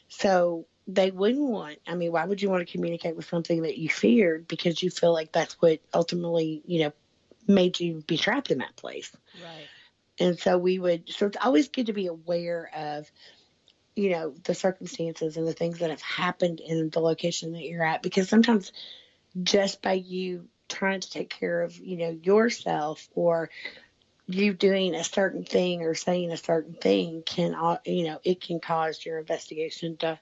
So they wouldn't why would you want to communicate with something that you feared because you feel like that's what ultimately, made you be trapped in that place. Right. And so it's always good to be aware of, the circumstances and the things that have happened in the location that you're at, because sometimes just by you trying to take care of, yourself, or you doing a certain thing or saying a certain thing can, it can cause your investigation to,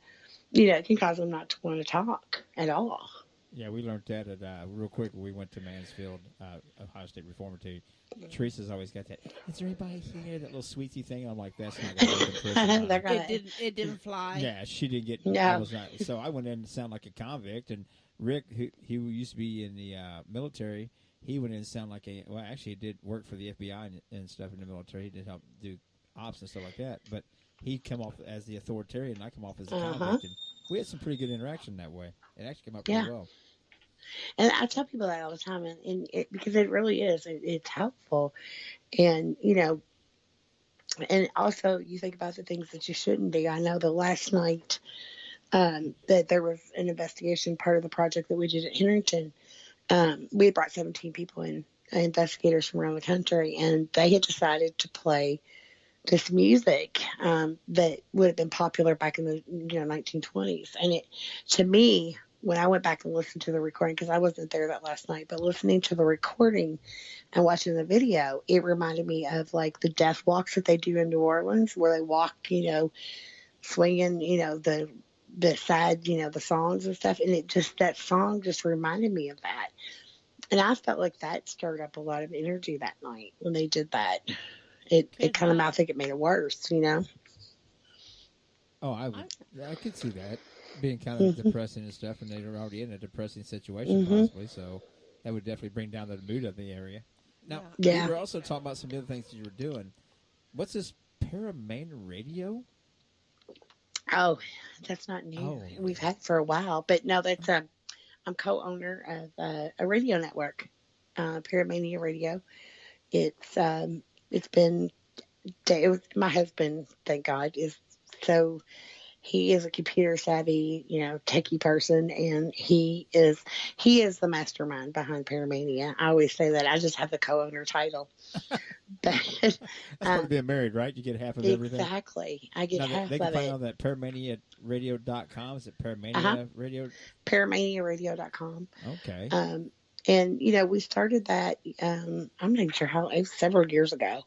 it can cause them not to want to talk at all. Yeah, we learned that real quick when we went to Mansfield, Ohio State Reformatory. Teresa's always got that, is there anybody here, that little sweetie thing? I'm like, that's not going to work in prison. It didn't fly. Yeah, she didn't get, No. I was not. So I went in and sound like a convict, and Rick, who used to be in the military, he went in and sound like actually he did work for the FBI and stuff in the military. He did help do ops and stuff like that, but he come off as the authoritarian, and I come off as a convict, and we had some pretty good interaction that way. It actually came out pretty well. And I tell people that all the time, and because it really is, it's helpful. And, and also you think about the things that you shouldn't do. I know the last night that there was an investigation part of the project that we did at Henderson. We had brought 17 people in, investigators from around the country, and they had decided to play this music that would have been popular back in the 1920s. And it, to me, when I went back and listened to the recording, because I wasn't there that last night, but listening to the recording and watching the video, it reminded me of like the death walks that they do in New Orleans, where they walk, swinging, the side, the songs and stuff. And that song just reminded me of that. And I felt like that stirred up a lot of energy that night when they did that. It kind of, I think it made it worse, Oh, I could see that being kind of depressing and stuff, and they were already in a depressing situation possibly, so that would definitely bring down the mood of the area. Now, we were also talking about some of the other things that you were doing. What's this ParaMania Radio? Oh, that's not new. Oh. We've had it for a while, but no, that's I'm co-owner of a radio network, ParaMania Radio. It's been my husband, thank God, he is a computer savvy, techie person, and he is the mastermind behind ParaMania. I always say that. I just have the co-owner title. That's part of being married, right? You get half of everything. Exactly. I get half of it. They can find it on that ParaManiaRadio.com. Is it ParaMania Radio? ParaManiaRadio.com. Okay. And we started that. I'm not even sure how. It was several years ago.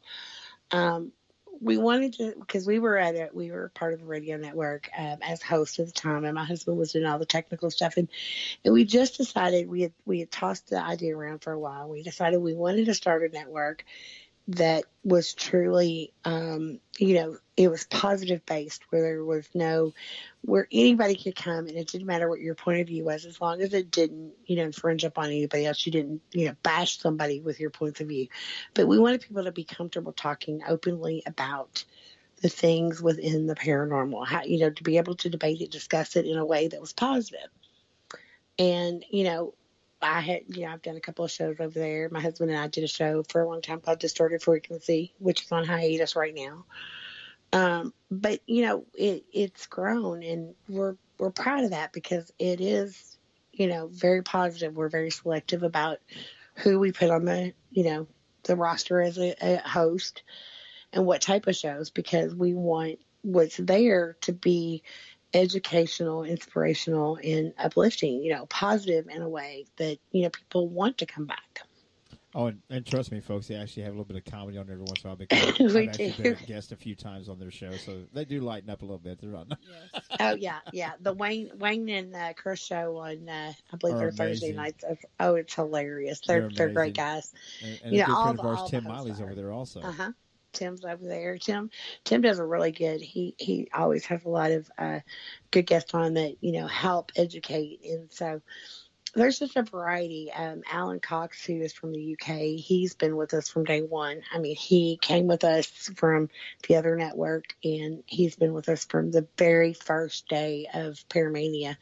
We wanted to, because we were part of a radio network as host at the time, and my husband was doing all the technical stuff, and we just decided we had tossed the idea around for a while. We decided we wanted to start a network, that was truly, it was positive based, where there was where anybody could come, and it didn't matter what your point of view was, as long as it didn't, infringe upon anybody else. You didn't, bash somebody with your points of view. But we wanted people to be comfortable talking openly about the things within the paranormal, how, to be able to debate it, discuss it in a way that was positive. And, I've done a couple of shows over there. My husband and I did a show for a long time called Distorted Frequency, which is on hiatus right now. But it's grown, and we're proud of that, because it is, very positive. We're very selective about who we put on the roster as a host and what type of shows, because we want what's there to be educational, inspirational, and uplifting, positive in a way that, people want to come back. Oh, and trust me, folks, they actually have a little bit of comedy on there every once in a while, because I've actually been a guest a few times on their show, so they do lighten up a little bit. They're not. Yes. Oh, yeah. The Wayne and Chris show on, I believe they're Thursday nights. It's hilarious. They're great guys. And a good friend of ours, Tim Miley's over there also. Uh-huh. Tim's over there. Tim does a really good. He always has a lot of good guests on that help educate, and so there's just a variety. Alan Cox, who is from the UK, he's been with us from day one. I mean, he came with us from the other network, and he's been with us from the very first day of ParaMania,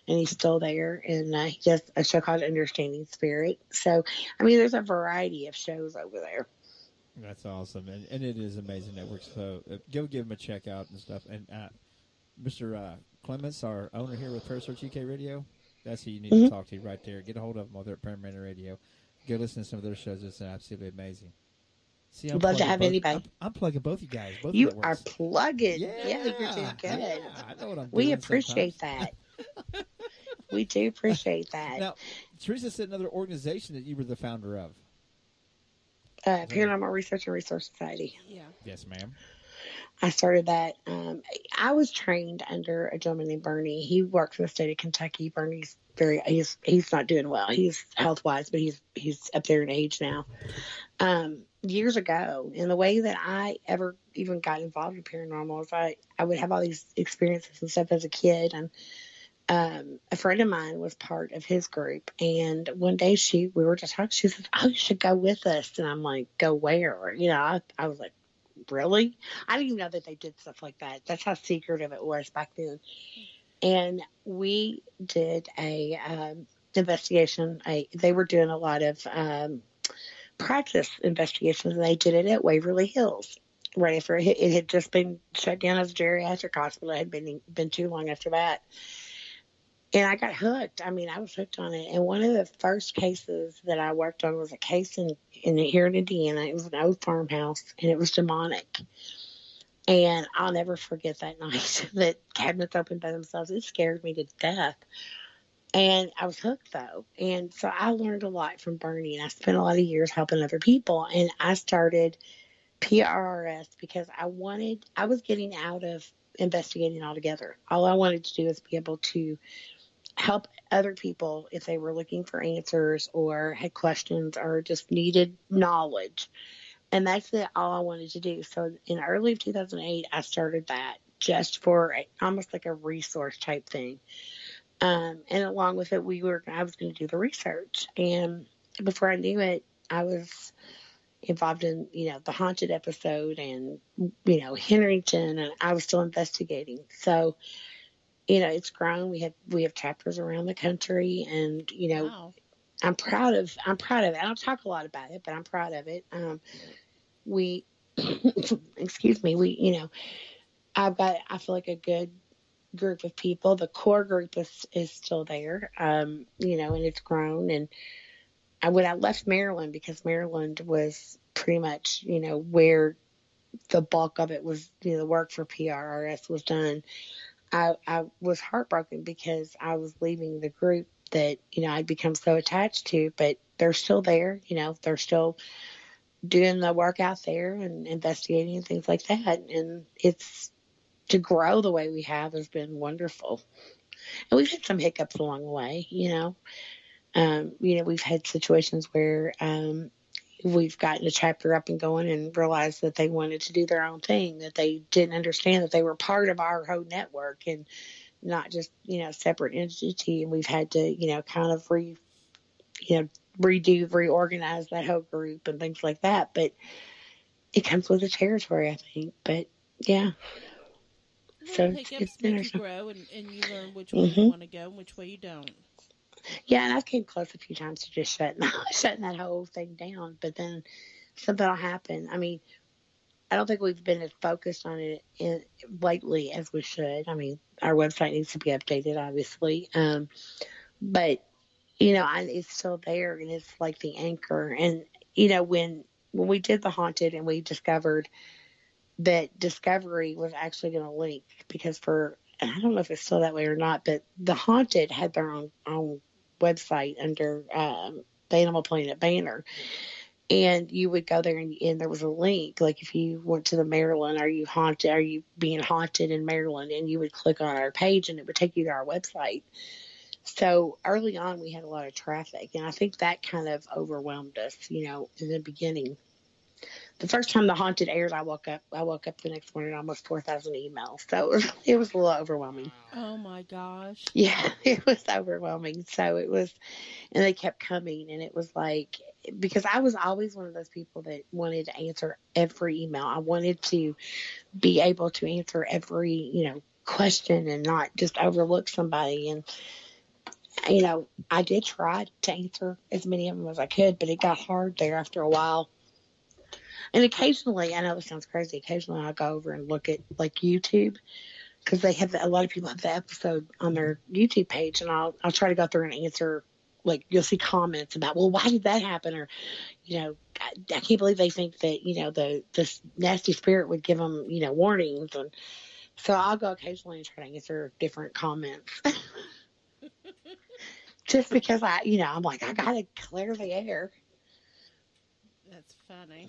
and he's still there. And he does a show called Understanding Spirit. So, I mean, there's a variety of shows over there. That's awesome, and it is amazing network. So go give them a check out and stuff. And Mr. Clements, our owner here with Parasearch UK Radio, that's who you need to talk to right there. Get a hold of them over at ParaMania Radio. Go listen to some of their shows. It's absolutely amazing. See, I'd love to have anybody. I'm plugging both you guys. Both you networks. Are plugging. Yeah, you're doing good. Yeah, I know what I'm doing. We appreciate that. We do appreciate that. Now, Teresa said another organization that you were the founder of. Paranormal Research and Resource Society. Yeah. Yes, ma'am. I started that. I was trained under a gentleman named Bernie. He works in the state of Kentucky. Bernie's he's not doing well. He's health wise, but he's up there in age now. Years ago, and the way that I ever even got involved in paranormal is I would have all these experiences and stuff as a kid, and a friend of mine was part of his group, and one day we were just talking. She said, "Oh, you should go with us." And I'm like, "Go where?" I was like, "Really?" I didn't even know that they did stuff like that. That's how secretive it was back then. And we did a investigation. They were doing a lot of practice investigations, and they did it at Waverly Hills. Right after it had just been shut down as a geriatric hospital. It had been too long after that. And I got hooked. I mean, I was hooked on it. And one of the first cases that I worked on was a case here in Indiana. It was an old farmhouse, and it was demonic. And I'll never forget that night that cabinets opened by themselves. It scared me to death. And I was hooked, though. And so I learned a lot from Bernie, and I spent a lot of years helping other people. And I started PRRS because I was getting out of investigating altogether. All I wanted to do is be able to help other people if they were looking for answers or had questions or just needed knowledge. And that's all I wanted to do. So in early 2008, I started that just for almost like a resource type thing. And along with it, I was going to do the research. And before I knew it, I was involved in, the haunted episode and, Henrington, and I was still investigating. So, it's grown. We have chapters around the country, and, Wow. I'm proud of it. I don't talk a lot about it, but I'm proud of it. Excuse me, I feel like a good group of people. The core group is still there, and it's grown. And when I left Maryland, because Maryland was pretty much, where the bulk of it was, the work for PRRS was done, I was heartbroken because I was leaving the group that, I'd become so attached to, but they're still there, they're still doing the work out there and investigating and things like that. And it's to grow the way we have has been wonderful. And we've had some hiccups along the way, we've had situations where, we've gotten a chapter up and going and realized that they wanted to do their own thing, that they didn't understand that they were part of our whole network and not just, separate entity. And we've had to, kind of reorganize that whole group and things like that. But it comes with the territory, I think. But yeah. Little hiccups make you grow, and you learn which way you want to go and which way you don't. Yeah, and I've came close a few times to just shutting that whole thing down. But then something will happen. I mean, I don't think we've been as focused on it lately as we should. I mean, our website needs to be updated, obviously. But, it's still there, and it's like the anchor. And, when we did the Haunted and we discovered that Discovery was actually going to link, because and I don't know if it's still that way or not, but the Haunted had their own website under the Animal Planet banner. And you would go there and there was a link. Like if you went to the Maryland, are you being haunted in Maryland? And you would click on our page and it would take you to our website. So early on we had a lot of traffic, and I think that kind of overwhelmed us, in the beginning. The first time the Haunted aired, I woke up the next morning, almost 4,000 emails. So it was a little overwhelming. Oh my gosh. Yeah, it was overwhelming. So it was, and they kept coming, and it was like, because I was always one of those people that wanted to answer every email. I wanted to be able to answer every, question and not just overlook somebody. And, I did try to answer as many of them as I could, but it got hard there after a while. And occasionally, I know this sounds crazy, occasionally I'll go over and look at like YouTube, because they have a lot of people have the episode on their YouTube page, and I'll try to go through and answer. Like you'll see comments about, well, why did that happen? Or, I can't believe they think that, this nasty spirit would give them, warnings. And so I'll go occasionally and try to answer different comments. Just because I'm like, I got to clear the air. That's funny.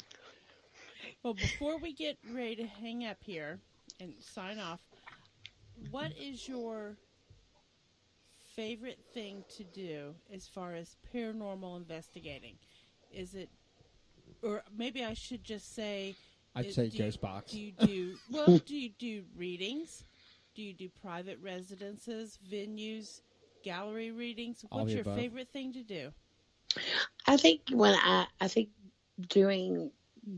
Well, before we get ready to hang up here and sign off, what is your favorite thing to do as far as paranormal investigating? Is it, or maybe I should just say, I'd say Ghost Box. Do you do readings? Do you do private residences, venues, gallery readings? What's your favorite thing to do? I think I think doing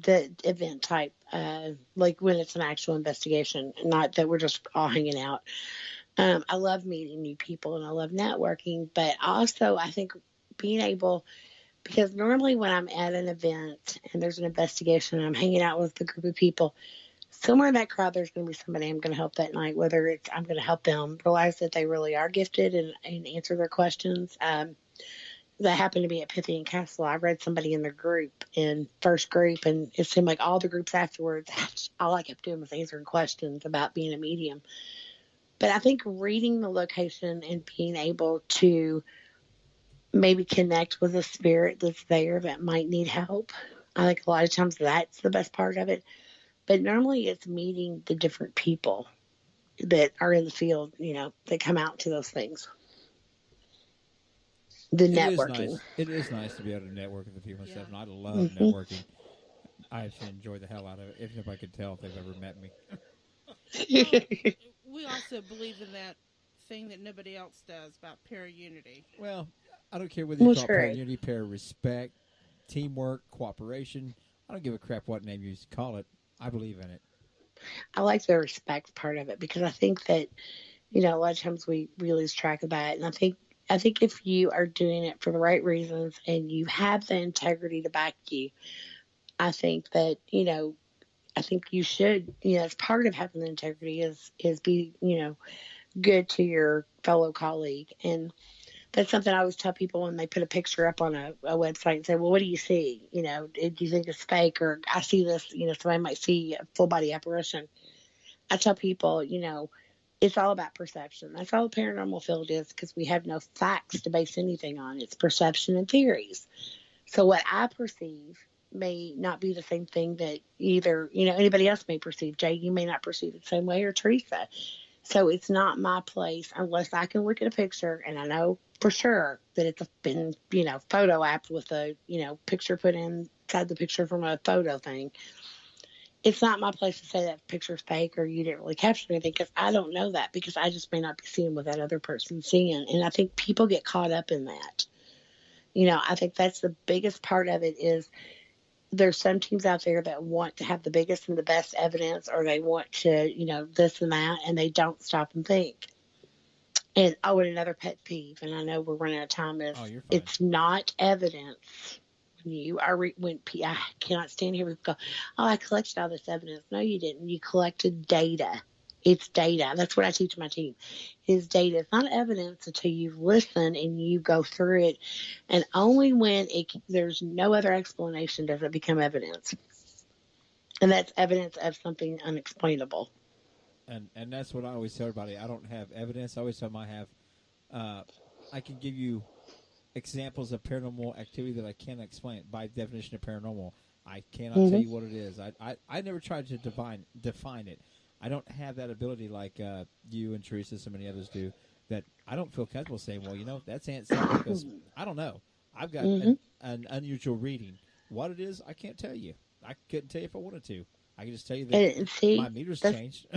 the event type, like when it's an actual investigation, not that we're just all hanging out. I love meeting new people and I love networking, but also I think being able, because normally when I'm at an event and there's an investigation and I'm hanging out with a group of people, somewhere in that crowd there's going to be somebody I'm going to help that night, whether it's I'm going to help them realize that they really are gifted and answer their questions. That happened to be at Pythian Castle. I read somebody in their group, in first group, and it seemed like all the groups afterwards, all I kept doing was answering questions about being a medium. But I think reading the location and being able to maybe connect with a spirit that's there that might need help, I think a lot of times that's the best part of it. But normally it's meeting the different people that are in the field, that come out to those things. Networking. It is nice to be able to network with the people and stuff, and I love networking. I actually enjoy the hell out of it, if nobody could tell if they've ever met me. Well, we also believe in that thing that nobody else does about para-unity. Well, I don't care whether you call it para-unity, para-respect, teamwork, cooperation. I don't give a crap what name you call it. I believe in it. I like the respect part of it, because I think that, a lot of times we lose track of that. And I think if you are doing it for the right reasons and you have the integrity to back you, I think that, I think you should, as part of having the integrity is be, good to your fellow colleague. And that's something I always tell people when they put a picture up on a website and say, well, what do you see? Do you think it's fake? Or I see this, somebody might see a full body apparition. I tell people, it's all about perception. That's all the paranormal field is, because we have no facts to base anything on. It's perception and theories. So what I perceive may not be the same thing that either, anybody else may perceive. Jay, you may not perceive it the same way, or Teresa. So it's not my place unless I can look at a picture and I know for sure that it's been, photo apped with a, picture put inside the picture from a photo thing. It's not my place to say that picture's fake or you didn't really capture anything, because I don't know that, because I just may not be seeing what that other person's seeing. And I think people get caught up in that. I think that's the biggest part of it is there's some teams out there that want to have the biggest and the best evidence, or they want to, this and that, and they don't stop and think. And another pet peeve, and I know we're running out of time, is it's not evidence. You are I cannot stand here and go, I collected all this evidence. No, you didn't. You collected data. It's data. That's what I teach my team. Is data. It's not evidence until you listen and you go through it, and only when there's no other explanation does it become evidence. And that's evidence of something unexplainable. And that's what I always tell everybody. I don't have evidence. I always tell them I can give you examples of paranormal activity that I can't explain. By definition of paranormal, I cannot tell you what it is. I never tried to define it. I don't have that ability like you and Teresa, so many others do, that I don't feel comfortable saying, well, that's Aunt Sally, because I don't know. I've got an unusual reading. What it is, I can't tell you. I couldn't tell you if I wanted to. I can just tell you that my meter's changed.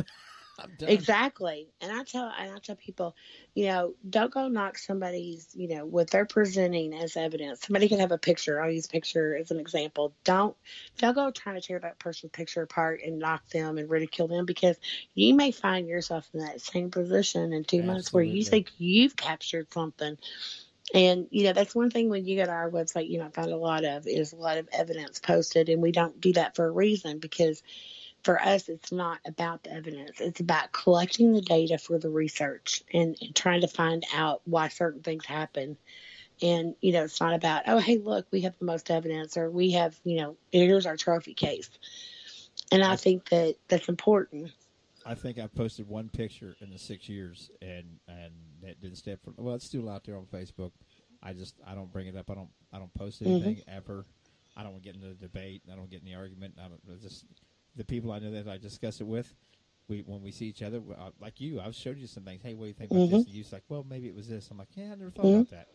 I'm done. Exactly. And I tell people, don't go knock somebody's, what they're presenting as evidence. Somebody can have a picture. I'll use picture as an example. Don't go trying to tear that person's picture apart and knock them and ridicule them, because you may find yourself in that same position in 2 months where you think you've captured something. And, that's one thing when you go to our website, I find a lot of evidence posted, and we don't do that for a reason, because for us, it's not about the evidence. It's about collecting the data for the research and trying to find out why certain things happen. And, it's not about, oh, hey, look, we have the most evidence, or we have, here's our trophy case. And I think that that's important. I think I posted one picture in the 6 years, and that didn't step for. Well, it's still out there on Facebook. I don't bring it up. I don't post anything ever. I don't get into the debate. I don't get in the argument. The people I know that I discuss it with, when we see each other, like you, I've showed you some things. Hey, what do you think about this? And you're like, well, maybe it was this. I'm like, yeah, I never thought about that.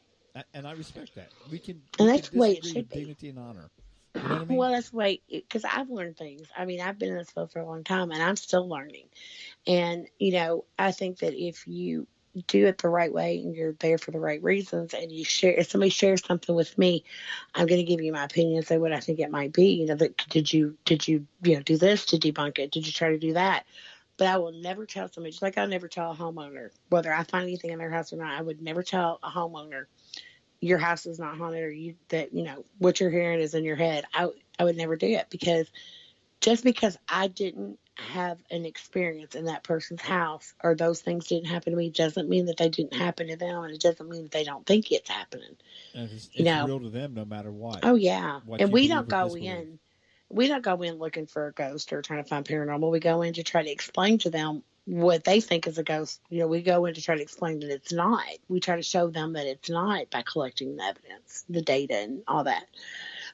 And I respect that. We can that's the way it disagree should with be. dignity and honor. You know what I mean? Well, that's the way, because I've learned things. I mean, I've been in this field for a long time, and I'm still learning. And, I think that if you do it the right way and you're there for the right reasons, and if somebody shares something with me, I'm going to give you my opinion and say what I think it might be. Did you do this to debunk it? Did you try to do that? But I will never tell somebody, just like I never tell a homeowner, whether I find anything in their house or not, I would never tell a homeowner, your house is not haunted, or what you're hearing is in your head. I would never do it, because just because I didn't have an experience in that person's house, or those things didn't happen to me, doesn't mean that they didn't happen to them, and it doesn't mean that they don't think it's happening. And it's real to them, no matter what. Oh yeah, and we don't go in. We don't go in looking for a ghost or trying to find paranormal. We go in to try to explain to them what they think is a ghost. We go in to try to explain that it's not. We try to show them that it's not by collecting the evidence, the data, and all that.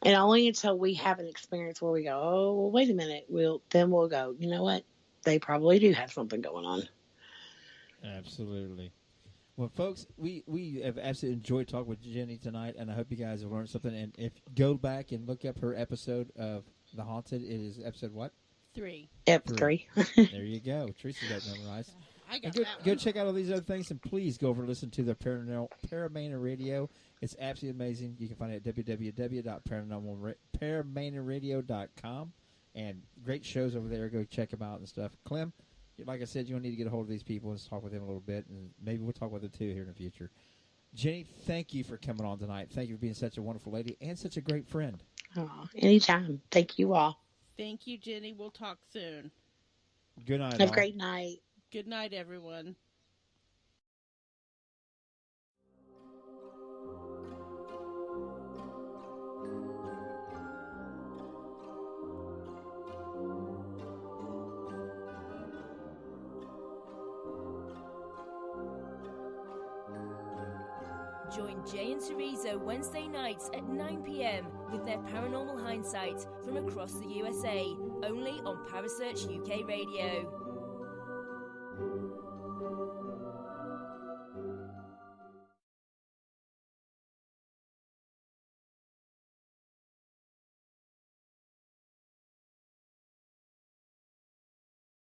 And only until we have an experience where we go, oh, well, wait a minute, we'll go, you know what? They probably do have something going on. Absolutely. Well, folks, we have absolutely enjoyed talking with Jenny tonight, and I hope you guys have learned something. And if go back and look up her episode of The Haunted, it is episode what? 3. Yep, 3. There you go. Teresa's got it memorized. I got go check out all these other things, and please go over and listen to the ParaMania Radio. It's absolutely amazing. You can find it at www.paramaniaradio.com, and great shows over there. Go check them out and stuff. Clem, like I said, you need to get a hold of these people and talk with them a little bit, and maybe we'll talk with them too here in the future. Jenny, thank you for coming on tonight. Thank you for being such a wonderful lady and such a great friend. Oh, anytime. Thank you all. Thank you, Jenny. We'll talk soon. Good night. Have a great night. Good night, everyone. Join Jay and Teresa Wednesday nights at 9 p.m. with their Paranormal Hindsight from across the USA, only on Parasearch UK Radio.